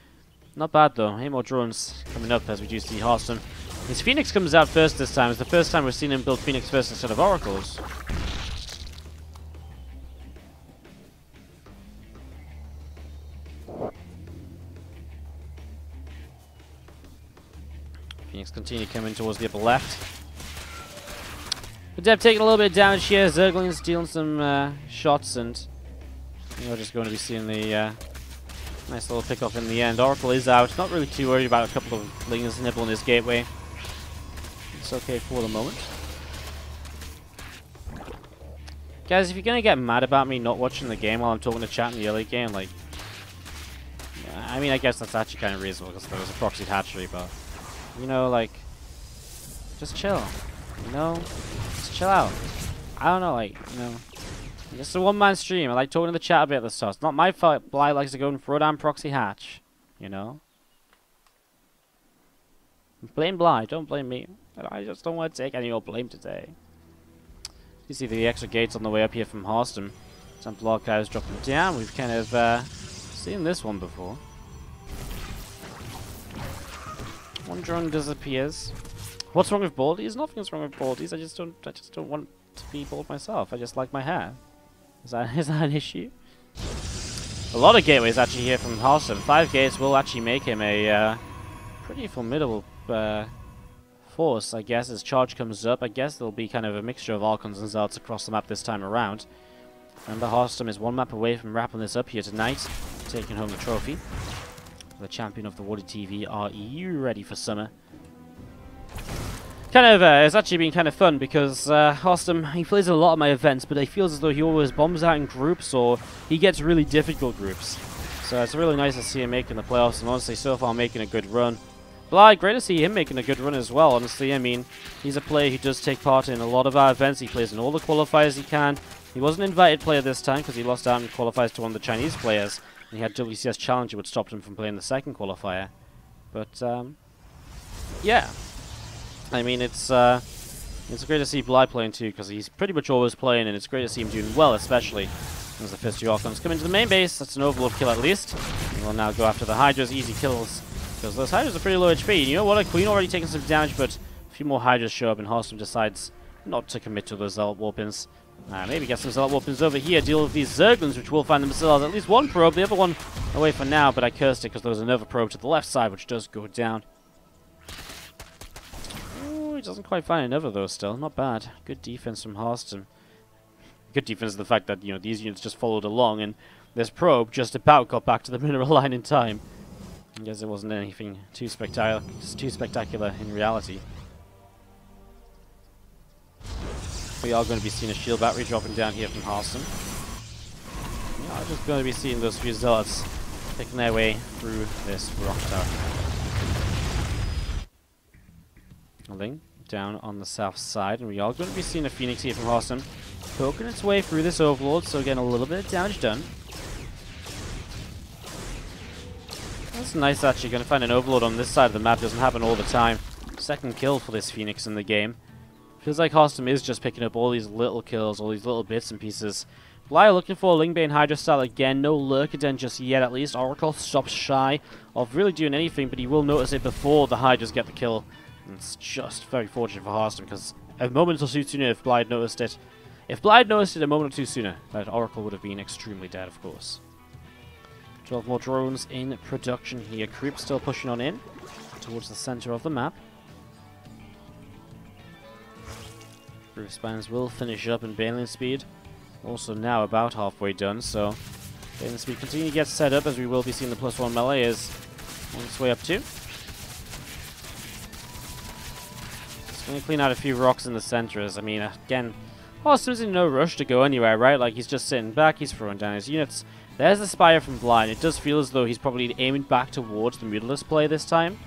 Not bad, though. 8 more drones coming up as we do see Harstem His Phoenix comes out first this time. It's the first time we've seen him build Phoenix first instead of Oracles. Phoenix continue coming towards the upper left. Adept taking a little bit of damage here. Zergling's dealing some shots, and we're just going to be seeing the nice little pick off in the end. Oracle is out. Not really too worried about a couple of Lings nibbling his gateway. It's okay for the moment. Guys, if you're going to get mad about me not watching the game while I'm talking to chat in the early game, like... I mean, I guess that's actually kind of reasonable because there was a proxied hatchery, but... You know, like... Just chill. You know? Just chill out. I don't know, like, you know... It's a one-man stream. I like talking to the chat a bit at the start. It's not my fault Bly likes to go and throw down proxy hatch. You know? Blame Bly, don't blame me. I just don't want to take any more blame today. You see the extra gates on the way up here from Harstem. Some block guys dropping down. We've kind of seen this one before. One drone disappears. What's wrong with baldies? Nothing's wrong with baldies. I just don't want to be bald myself. I just like my hair. Is that an issue? A lot of gateways actually here from Harstem. 5 gates will actually make him a pretty formidable force, I guess, as charge comes up. I guess there'll be kind of a mixture of Archons and Zealots across the map this time around. Remember, Harstem is one map away from wrapping this up here tonight, taking home the trophy. The champion of the WardiTV, are you ready for summer? Kind of, it's actually been kind of fun because Harstem, he plays in a lot of my events, but it feels as though he always bombs out in groups or he gets really difficult groups. So it's really nice to see him making the playoffs, and honestly, so far making a good run. Bly, great to see him making a good run as well, honestly. I mean, he's a player who does take part in a lot of our events. He plays in all the qualifiers he can. He was an invited player this time because he lost out in qualifiers to one of the Chinese players. And he had WCS Challenger, which stopped him from playing the second qualifier. But, yeah. I mean, it's great to see Bly playing too, because he's pretty much always playing, and it's great to see him doing well, especially as the first 2 Archons come into the main base. That's an overlord kill at least. And we'll now go after the Hydras, easy kills, because those Hydras are pretty low HP. You know what, a Queen already taking some damage, but a few more Hydras show up, and Harstem decides not to commit to those Zealot Warpins. Maybe get some Zealot Warpins over here, deal with these Zerglings, which will find themselves at least one probe, the other one away for now, but I cursed it because there was another probe to the left side, which does go down. He doesn't quite find another though still. Not bad. Good defense from Harstem. Good defense is the fact that, you know, these units just followed along and this probe just about got back to the mineral line in time. I guess it wasn't anything too spectacular in reality. We are going to be seeing a shield battery dropping down here from Harstem. We are just going to be seeing those few zealots picking their way through this rock tower. Ling down on the south side, and we are going to be seeing a Phoenix here from Harstem poking its way through this Overlord, so getting a little bit of damage done. That's nice, actually. Going to find an Overlord on this side of the map. Doesn't happen all the time. Second kill for this Phoenix in the game. Feels like Harstem is just picking up all these little kills, all these little bits and pieces. Bly looking for a Lingbane Hydra style again. No Lurkaden just yet, at least. Oracle stops shy of really doing anything, but he will notice it before the Hydras get the kill. It's just very fortunate for Harstem, because a moment or two sooner, if Bly had noticed it, a moment or two sooner, that Oracle would have been extremely dead, of course. 12 more drones in production here. Creep still pushing on in towards the center of the map. Roof spans will finish up in Baneling speed. Also now about halfway done, so Baneling speed continue to get set up, as we will be seeing the +1 melee is on its way up to. Going to clean out a few rocks in the centers. I mean, again, Harstem's in no rush to go anywhere, right? Like, he's just sitting back, he's throwing down his units. There's the Spire from Bly, and it does feel as though he's probably aiming back towards the Mutalisk play this time.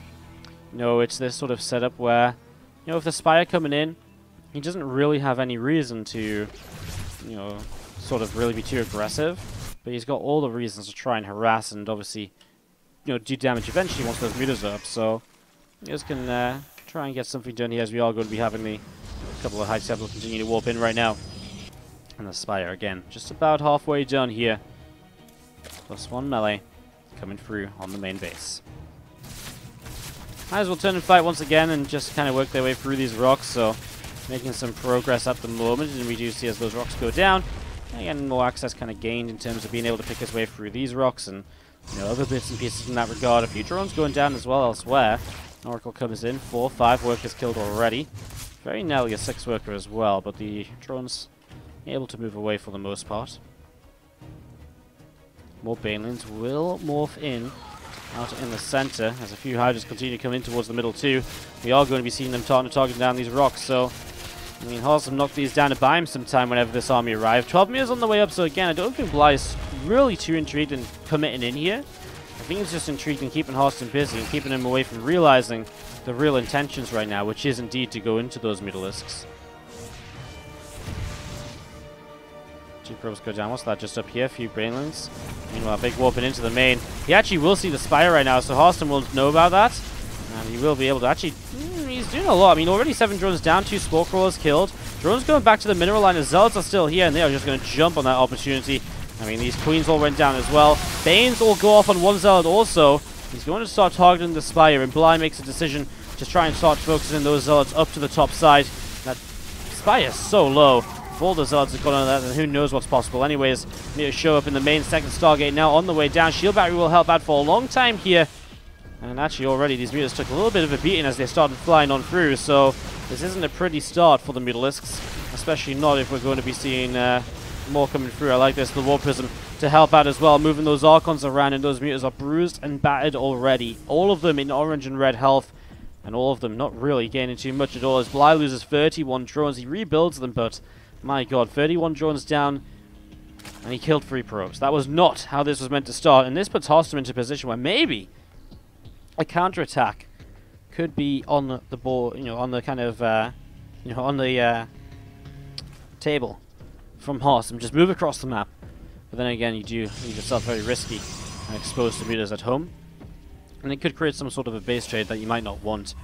You know, it's this sort of setup where, you know, with the Spire coming in, he doesn't really have any reason to, you know, sort of really be too aggressive. But he's got all the reasons to try and harass and obviously, you know, do damage eventually once those meters are up. So, he just can, try and get something done here, as we are going to be having the couple of heights that will continue to warp in right now. And the Spire again, just about halfway done here. +1 melee coming through on the main base. might as well turn and fight once again and just kind of work their way through these rocks. So making some progress at the moment, and we do see as those rocks go down, again, more access kind of gained in terms of being able to pick his way through these rocks and, you know, other bits and pieces in that regard. A few drones going down as well elsewhere. Oracle comes in, 4, 5 workers killed already. Very nearly a 6th worker as well, but the drones able to move away for the most part. More Banelings will morph in out in the center as a few Hydras continue to come in towards the middle too. We are going to be seeing them targeting down these rocks, so I mean, Harstem knocked these down to buy him some time whenever this army arrived. 12 meters on the way up, so again, I don't think Bly is really too intrigued in committing in here. I think he's just intrigued in keeping Harstem busy and keeping him away from realizing the real intentions right now, which is indeed to go into those Mutalisks. 2 probes go down. What's that just up here? A few Brainlings. Meanwhile, big warping into the main. He actually will see the Spire right now, so Harstem will know about that. And he will be able to actually... he's doing a lot. I mean, already 7 drones down, 2 Spore Crawlers killed. Drones going back to the mineral line. The Zealots are still here, and they are just going to jump on that opportunity. I mean, these Queens all went down as well. Banes all go off on one Zealot also. He's going to start targeting the Spire, and Bly makes a decision to try and start focusing those Zealots up to the top side. That Spire is so low. If all the Zealots have gone on that, then who knows what's possible. Anyways, need to show up in the main second Stargate now on the way down. Shield Battery will help out for a long time here. And actually already these Mutalisks took a little bit of a beating as they started flying on through. So this isn't a pretty start for the Mutalisks. Especially not if we're going to be seeing more coming through. I like this, the War Prism to help out as well. Moving those Archons around, and those Mutants are bruised and battered already. All of them in orange and red health. And all of them not really gaining too much at all. As Bly loses 31 drones, he rebuilds them, but... my god, 31 drones down, and he killed 3 probes. That was not how this was meant to start, and this puts Harstem into a position where maybe a counterattack could be on the board, you know, on the kind of, you know, on the table from Harstem. Just move across the map. But then again, you do leave yourself very risky and exposed to mutas at home, and it could create some sort of a base trade that you might not want.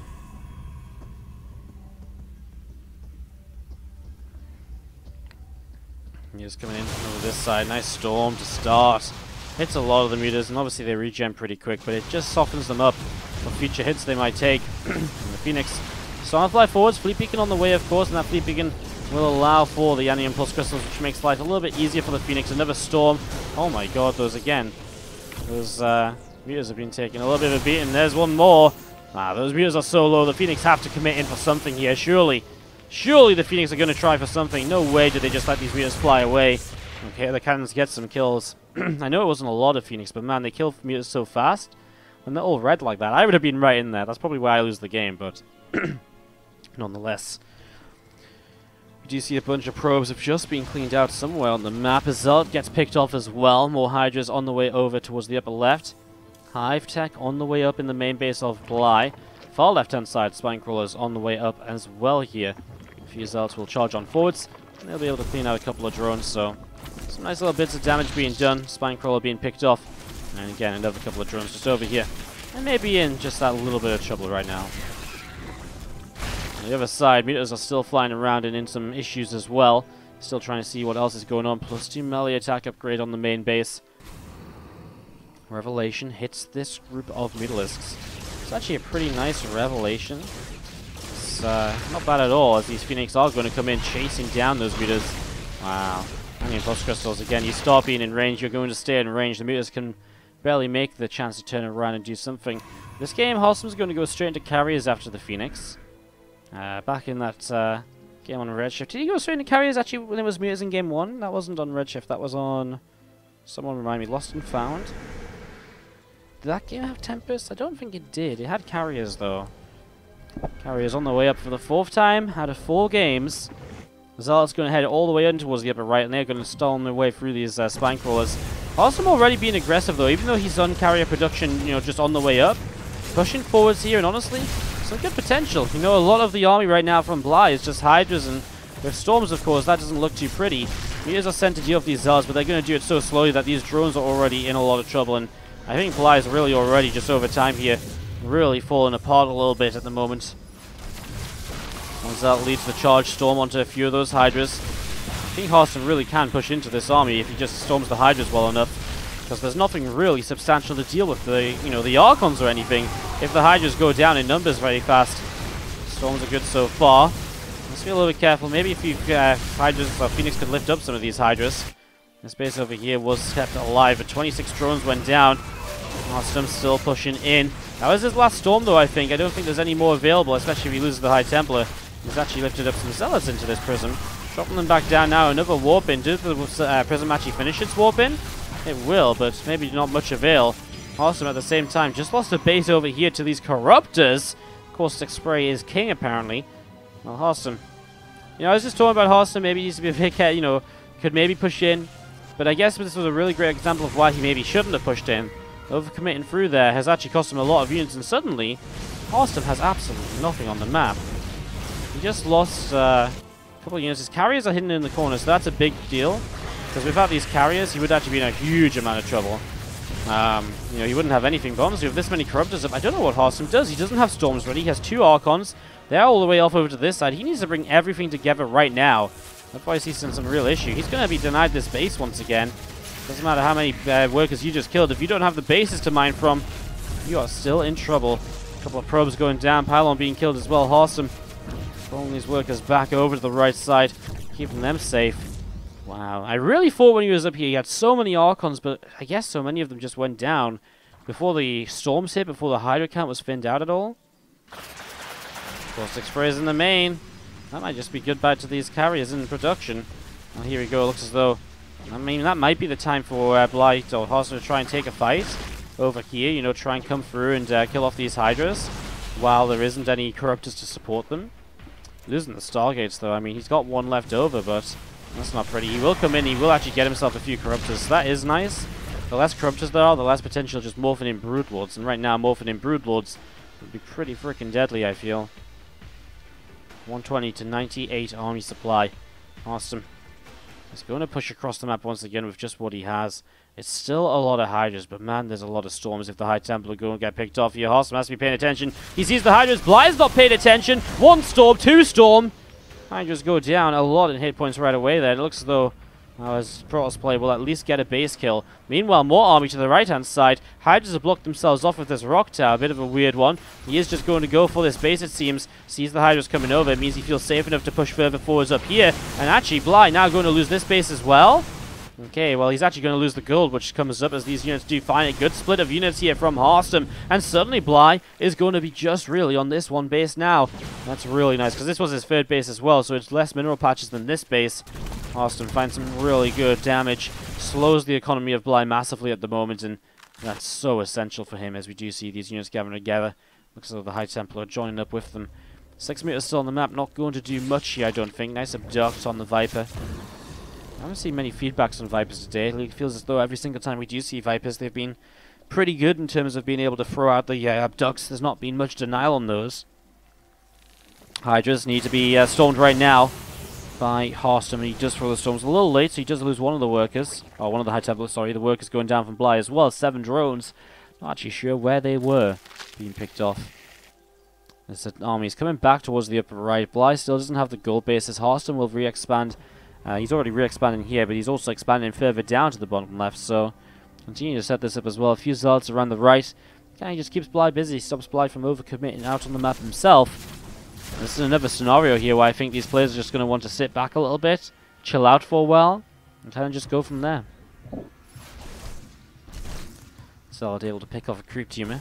He's coming in over this side. Nice storm to start. Hits a lot of the mutas, and obviously they regen pretty quick, but it just softens them up for future hits they might take. And the Phoenix starting to fly forwards. Fleet Beacon on the way, of course, and that Fleet Beacon will allow for the Anion Pulse Crystals, which makes life a little bit easier for the Phoenix. Another storm. Oh my god, those again. Those mutas have been taking a little bit of a beating. There's one more. Those mutas are so low. The Phoenix have to commit in for something here, surely. Surely the Phoenix are going to try for something. No way did they just let these mutas fly away. Okay, the cannons get some kills. I know it wasn't a lot of Phoenix, but man, they kill mutas so fast. When they're all red like that, I would have been right in there. That's probably why I lose the game, but nonetheless. We do see a bunch of probes have just been cleaned out somewhere on the map. A Zealot gets picked off as well. More Hydras on the way over towards the upper left. Hive Tech on the way up in the main base of Bly. Far left-hand side, Spine Crawlers on the way up as well here. A few Zealots will charge on forwards, and they'll be able to clean out a couple of drones, so some nice little bits of damage being done. Spine Crawler being picked off, and again, another couple of drones just over here. And maybe in just that little bit of trouble right now. On the other side, mutas are still flying around and in some issues as well. Still trying to see what else is going on. +2 melee attack upgrade on the main base. Revelation hits this group of Mutalisks. It's actually a pretty nice Revelation. It's not bad at all, as these Phoenix are going to come in chasing down those mutas. Wow. Anion Pulse Crystals, again, you start being in range, you're going to stay in range. The mutas can barely make the chance to turn around and do something. This game, Harstem's going to go straight into carriers after the Phoenix. Back in that game on Redshift. Did he go straight into carriers actually when it was mutas in game 1? That wasn't on Redshift, that was on... someone remind me, Lost and Found? Did that game have Tempest? I don't think it did. It had carriers though. Carriers on the way up for the 4th time out of 4 games. Zealot's going to head all the way in towards the upper right, and they're going to storm their way through these Spine Crawlers. Harstem already being aggressive though, even though he's on carrier production, you know, just on the way up. Pushing forwards here, and honestly, some good potential. You know, a lot of the army right now from Bly is just Hydras, and with Storms, of course, that doesn't look too pretty. Mutas are sent to deal with these Zealots, but they're going to do it so slowly that these drones are already in a lot of trouble, and I think Bly is really already just over time here, really falling apart a little bit at the moment. One Zealot leads the charge storm onto a few of those Hydras. I think Harstem really can push into this army if he just storms the Hydras well enough, because there's nothing really substantial to deal with. The Archons or anything if the Hydras go down in numbers very fast. Storms are good so far. Let's be a little bit careful. Maybe if you Hydras or Phoenix could lift up some of these Hydras. This base over here was kept alive, but 26 drones went down. Harstem still pushing in. That was his last storm, though, I think. I don't think there's any more available, especially if he loses the High Templar. He's actually lifted up some Zealots into this prism. Dropping them back down now. Another warp in. Does the prism actually finish its warp in? It will, but maybe not much avail. Harstem at the same time just lost a base over here to these Corruptors. Caustic Spray is king, apparently. Well, Harstem. You know, I was just talking about Harstem. Maybe he needs to be a big cat, you know, could maybe push in. But I guess this was a really great example of why he maybe shouldn't have pushed in. Overcommitting through there has actually cost him a lot of units, and suddenly, Harstem has absolutely nothing on the map. He just lost a couple of units. His carriers are hidden in the corner, so that's a big deal. Because without these carriers, he would actually be in a huge amount of trouble. You know, he wouldn't have anything. But honestly, with this many Corruptors up, I don't know what Harstem does. He doesn't have Storms ready. He has 2 Archons. They're all the way off over to this side. He needs to bring everything together right now. Otherwise, he's in some real issue. He's going to be denied this base once again. Doesn't matter how many workers you just killed. If you don't have the bases to mine from, you are still in trouble. A couple of probes going down. Pylon being killed as well. Harstem pulling these workers back over to the right side, keeping them safe. Wow. I really thought when he was up here he had so many Archons, but I guess so many of them just went down before the storms hit, before the Hydra count was thinned out at all. Caustic Spray is in the main. That might just be goodbye to these carriers in production. Well, here we go. Looks as though, I mean, that might be the time for Blight or Harstem to try and take a fight over here. You know, try and come through and kill off these Hydras while there isn't any Corruptors to support them. Losing the Stargates, though. I mean, he's got one left over, but that's not pretty. He will come in. He will actually get himself a few Corruptors. So that is nice. The less Corruptors there are, the less potential just morphing in Broodlords. And right now, morphing in Broodlords would be pretty freaking deadly, I feel. 120 to 98 army supply. Harstem is going to push across the map once again with just what he has. It's still a lot of Hydras, but man, there's a lot of Storms if the High Templar go and get picked off here. Harstem has to be paying attention. He sees the Hydras. Bly's not paying attention. 1 Storm, 2 Storm. Hydras go down a lot in hit points right away there. It looks as though his Protoss play will at least get a base kill. Meanwhile, more army to the right-hand side. Hydras have blocked themselves off with this rock tower. A bit of a weird one. He is just going to go for this base, it seems. Sees the Hydras coming over. It means he feels safe enough to push further forwards up here. And actually, Bly now going to lose this base as well. Okay, well, he's actually going to lose the gold, which comes up as these units do find a good split of units here from Harstem. And suddenly, Bly is going to be just really on this one base now. That's really nice, because this was his 3rd base as well, so it's less mineral patches than this base. Harstem finds some really good damage, slows the economy of Bly massively at the moment, and that's so essential for him as we do see these units gathering together. Looks as though the High Templar are joining up with them. 6 meters still on the map, not going to do much here, I don't think. Nice abduct on the Viper. I haven't seen many feedbacks on Vipers today. It feels as though every single time we do see Vipers, they've been pretty good in terms of being able to throw out the abducts. There's not been much denial on those. Hydras need to be stormed right now by Harstem, and he does throw the storms a little late, so he does lose one of the workers. Oh, one of the High Templars, sorry. The workers going down from Bly as well. 7 drones. Not actually sure where they were being picked off. There's an army. He's coming back towards the upper right. Bly still doesn't have the gold bases. Harstem will re-expand. He's already re-expanding here, but he's also expanding further down to the bottom left, so continue to set this up as well. A few Zealots around the right. Kind of just keeps Bly busy, stops Bly from overcommitting out on the map himself. And this is another scenario here where I think these players are just going to want to sit back a little bit, chill out for a while, and kind of just go from there. Zealot able to pick off a creep tumor.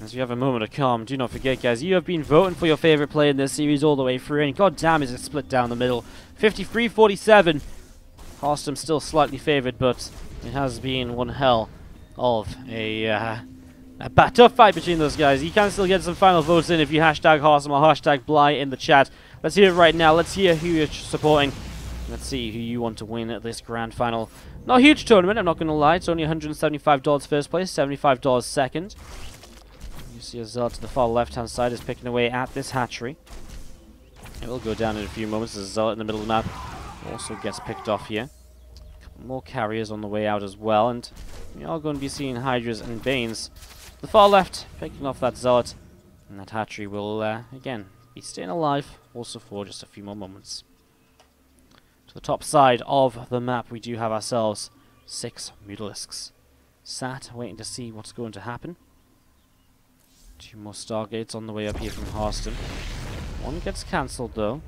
As we have a moment of calm, do not forget, guys, you have been voting for your favorite player in this series all the way through, and god damn is it split down the middle. 53-47. Harstem still slightly favored, but it has been one hell of a tough fight between those guys. You can still get some final votes in if you hashtag Harstem or hashtag Bly in the chat. Let's hear it right now. Let's hear who you're supporting. Let's see who you want to win at this grand final. Not a huge tournament, I'm not going to lie. It's only $175 first place, $75 second. You see a Zealot to the far left-hand side is picking away at this hatchery. It will go down in a few moments as a Zealot in the middle of the map also gets picked off here. A couple more carriers on the way out as well, and we are going to be seeing Hydras and Banes. The far left picking off that Zealot, and that hatchery will, again, be staying alive also for just a few more moments. To the top side of the map, we do have ourselves 6 Mutalisks. Sat, waiting to see what's going to happen. Two more Stargates on the way up here from Harstem. One gets cancelled though.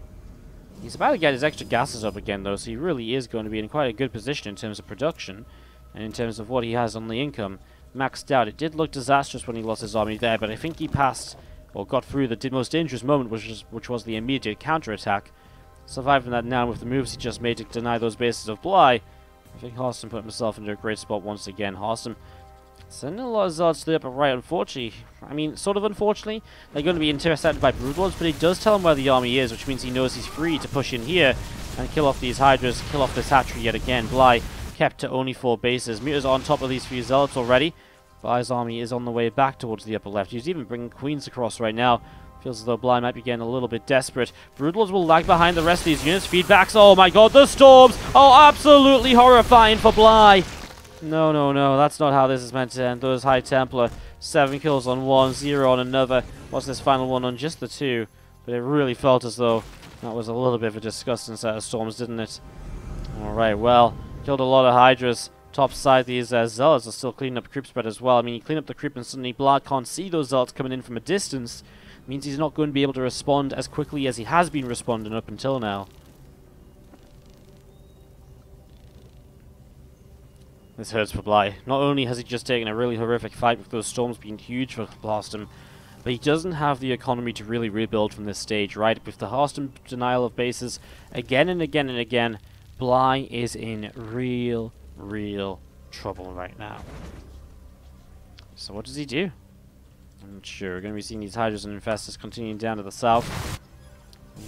He's about to get his extra gases up again though, so he really is going to be in quite a good position in terms of production and in terms of what he has on the income. Maxed out. It did look disastrous when he lost his army there, but I think he passed or got through the most dangerous moment, which was the immediate counterattack. Surviving that now with the moves he just made to deny those bases of Bly, I think Harstem put himself into a great spot once again. Harstem sending a lot of Zealots to the upper right, unfortunately. I mean, sort of unfortunately. They're going to be intercepted by Broodlords, but he does tell him where the army is, which means he knows he's free to push in here and kill off these Hydras, kill off this hatchery yet again. Bly kept to only 4 bases. Muters are on top of these few Zealots already. Bly's army is on the way back towards the upper left. He's even bringing Queens across right now. Feels as though Bly might be getting a little bit desperate. Broodlords will lag behind the rest of these units. Feedbacks, oh my god, the storms! Oh, absolutely horrifying for Bly! No, no, no, that's not how this is meant to end. Those High Templar, 7 kills on one, 0 on another. What's this final one on just the 2? But it really felt as though that was a little bit of a disgusting set of storms, didn't it? Alright, well, killed a lot of Hydras. Top side, these Zealots are still cleaning up creep spread as well. I mean, you clean up the creep and suddenly Bly can't see those Zealots coming in from a distance. Means he's not going to be able to respond as quickly as he has been responding up until now. This hurts for Bly. Not only has he just taken a really horrific fight with those storms being huge for Harstem, but he doesn't have the economy to really rebuild from this stage, right? With the Harstem denial of bases again and again and again, Bly is in real trouble right now. So what does he do? I'm not sure. We're going to be seeing these Hydras and Infestors continuing down to the south.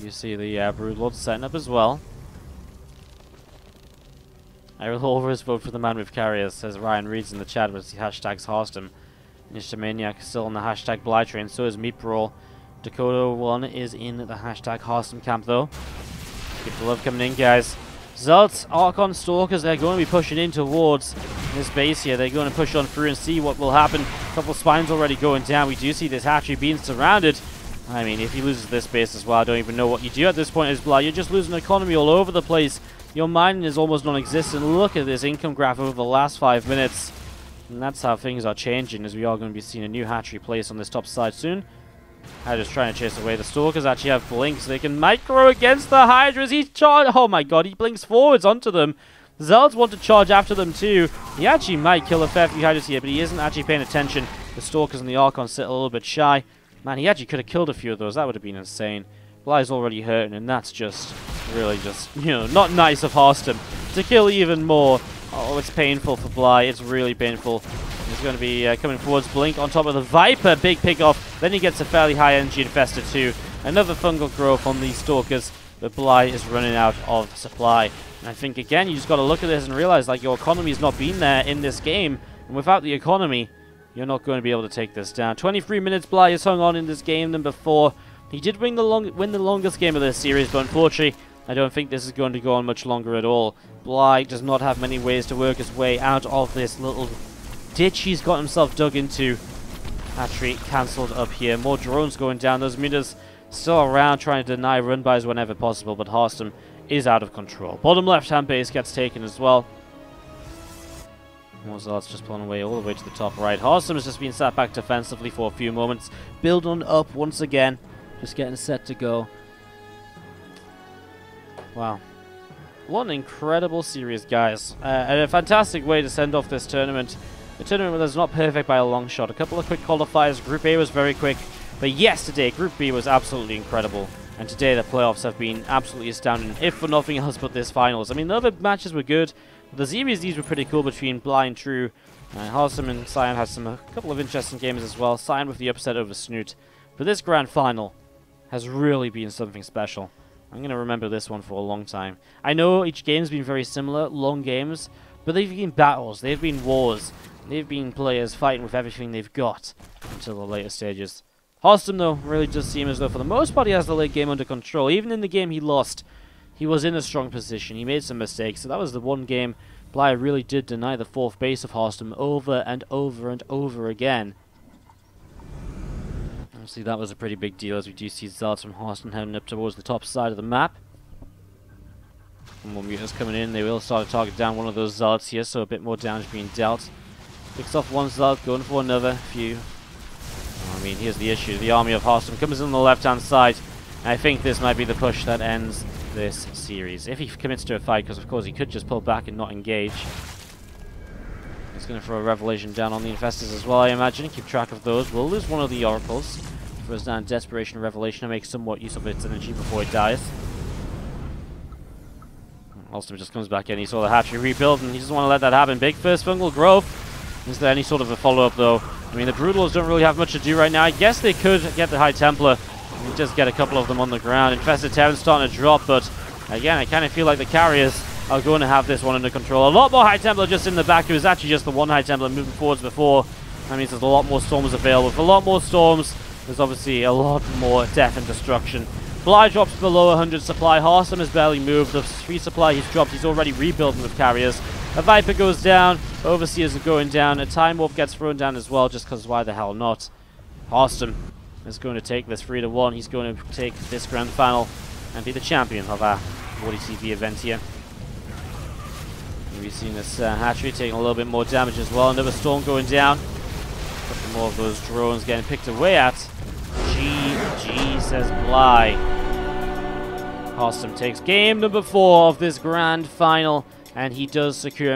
You see the Broodlords setting up as well. I will always vote for the man with carriers, says Ryan Reeds in the chat with the hashtags Harstem. Nishtamaniac is still on the hashtag Bly train, so is Meat Brawl. Dakota 1 is in the hashtag Harstem camp though. Keep the love coming in, guys. Zealots, Archon Stalkers, they're going to be pushing in towards this base here. They're going to push on through and see what will happen. A couple spines already going down. We do see this hatchery being surrounded. I mean, if he loses this base as well, I don't even know what you do at this point as Bly. You're just losing economy all over the place. Your mining is almost non-existent. Look at this income graph over the last 5 minutes. And that's how things are changing, as we are going to be seeing a new hatchery placed on this top side soon. Hydras trying to chase away. The Stalkers actually have blinks. They can micro against the Hydras. He's charged. Oh my god, he blinks forwards onto them. The Zealots want to charge after them too. He actually might kill a fair few Hydras here, but he isn't actually paying attention. The Stalkers and the Archon sit a little bit shy. Man, he actually could have killed a few of those. That would have been insane. Bly's already hurting, and that's just really just, you know, not nice of Harstem to kill even more. Oh, it's painful for Bly. It's really painful. He's going to be coming forwards. Blink on top of the Viper. Big pick off. Then he gets a fairly high energy infested too. Another fungal growth on these Stalkers. But Bly is running out of supply. And I think, again, you just got to look at this and realize, like, your economy's not been there in this game. And without the economy, you're not going to be able to take this down. 23 minutes Bly has hung on in this game than before. He did win the longest game of this series, but unfortunately, I don't think this is going to go on much longer at all. Bly does not have many ways to work his way out of this little ditch he's got himself dug into. Hatchery cancelled up here. More drones going down. Those meters still around trying to deny run-bys whenever possible, but Harstem is out of control. Bottom left-hand base gets taken as well. More Zealots just pulling away all the way to the top right. Harstem has just been sat back defensively for a few moments. Building up once again. Just getting set to go. Wow. What an incredible series, guys. And a fantastic way to send off this tournament. The tournament was not perfect by a long shot. A couple of quick qualifiers. Group A was very quick. But yesterday, Group B was absolutely incredible. And today, the playoffs have been absolutely astounding. If for nothing else but this finals. I mean, the other matches were good. The series, these were pretty cool between Bly and True. Harstem and Cyan had a couple of interesting games as well. Cyan with the upset over Snoot. But this grand final has really been something special. I'm going to remember this one for a long time. I know each game's been very similar, long games, but they've been battles, they've been wars, they've been players fighting with everything they've got until the later stages. Harstem, though, really does seem as though for the most part he has the late game under control. Even in the game he lost, he was in a strong position. He made some mistakes, so that was the one game Bly really did deny the 4th base of Harstem over and over and over again. Obviously, that was a pretty big deal, as we do see Zealots from Harstem heading up towards the top side of the map. More mutants coming in. They will start to target down one of those Zealots here, so a bit more damage being dealt. Picks off one Zealot, going for another. Few. I mean, here's the issue. The army of Harstem comes in on the left-hand side. And I think this might be the push that ends this series. If he commits to a fight, because of course he could just pull back and not engage. He's going to throw a Revelation down on the Infestors as well, I imagine. Keep track of those. We'll lose one of the Oracles. Throws down Desperation Revelation to make somewhat use of its energy before it dies. Harstem just comes back in. He saw the hatchery rebuild, and he doesn't want to let that happen. Big first fungal growth. Is there any sort of a follow-up, though? I mean, the Brutals don't really have much to do right now. I guess they could get the High Templar and just get a couple of them on the ground. Infested Terran's starting to drop, but again, I kind of feel like the carriers are going to have this one under control. A lot more High Templar just in the back. It was actually just the one High Templar moving forwards before. That means there's a lot more storms available. With a lot more storms, there's obviously a lot more death and destruction. Bly drops below 100 supply. Harstem has barely moved. The 3 supply he's dropped, he's already rebuilding with carriers. A Viper goes down. Overseers are going down. A Time Warp gets thrown down as well, just because why the hell not? Harstem is going to take this 3-1. He's going to take this grand final and be the champion of our WardiTV event here. We've seen this hatchery taking a little bit more damage as well. Another storm going down. A couple more of those drones getting picked away at. GG, says Bly. Harstem takes game number 4 of this grand final, and he does secure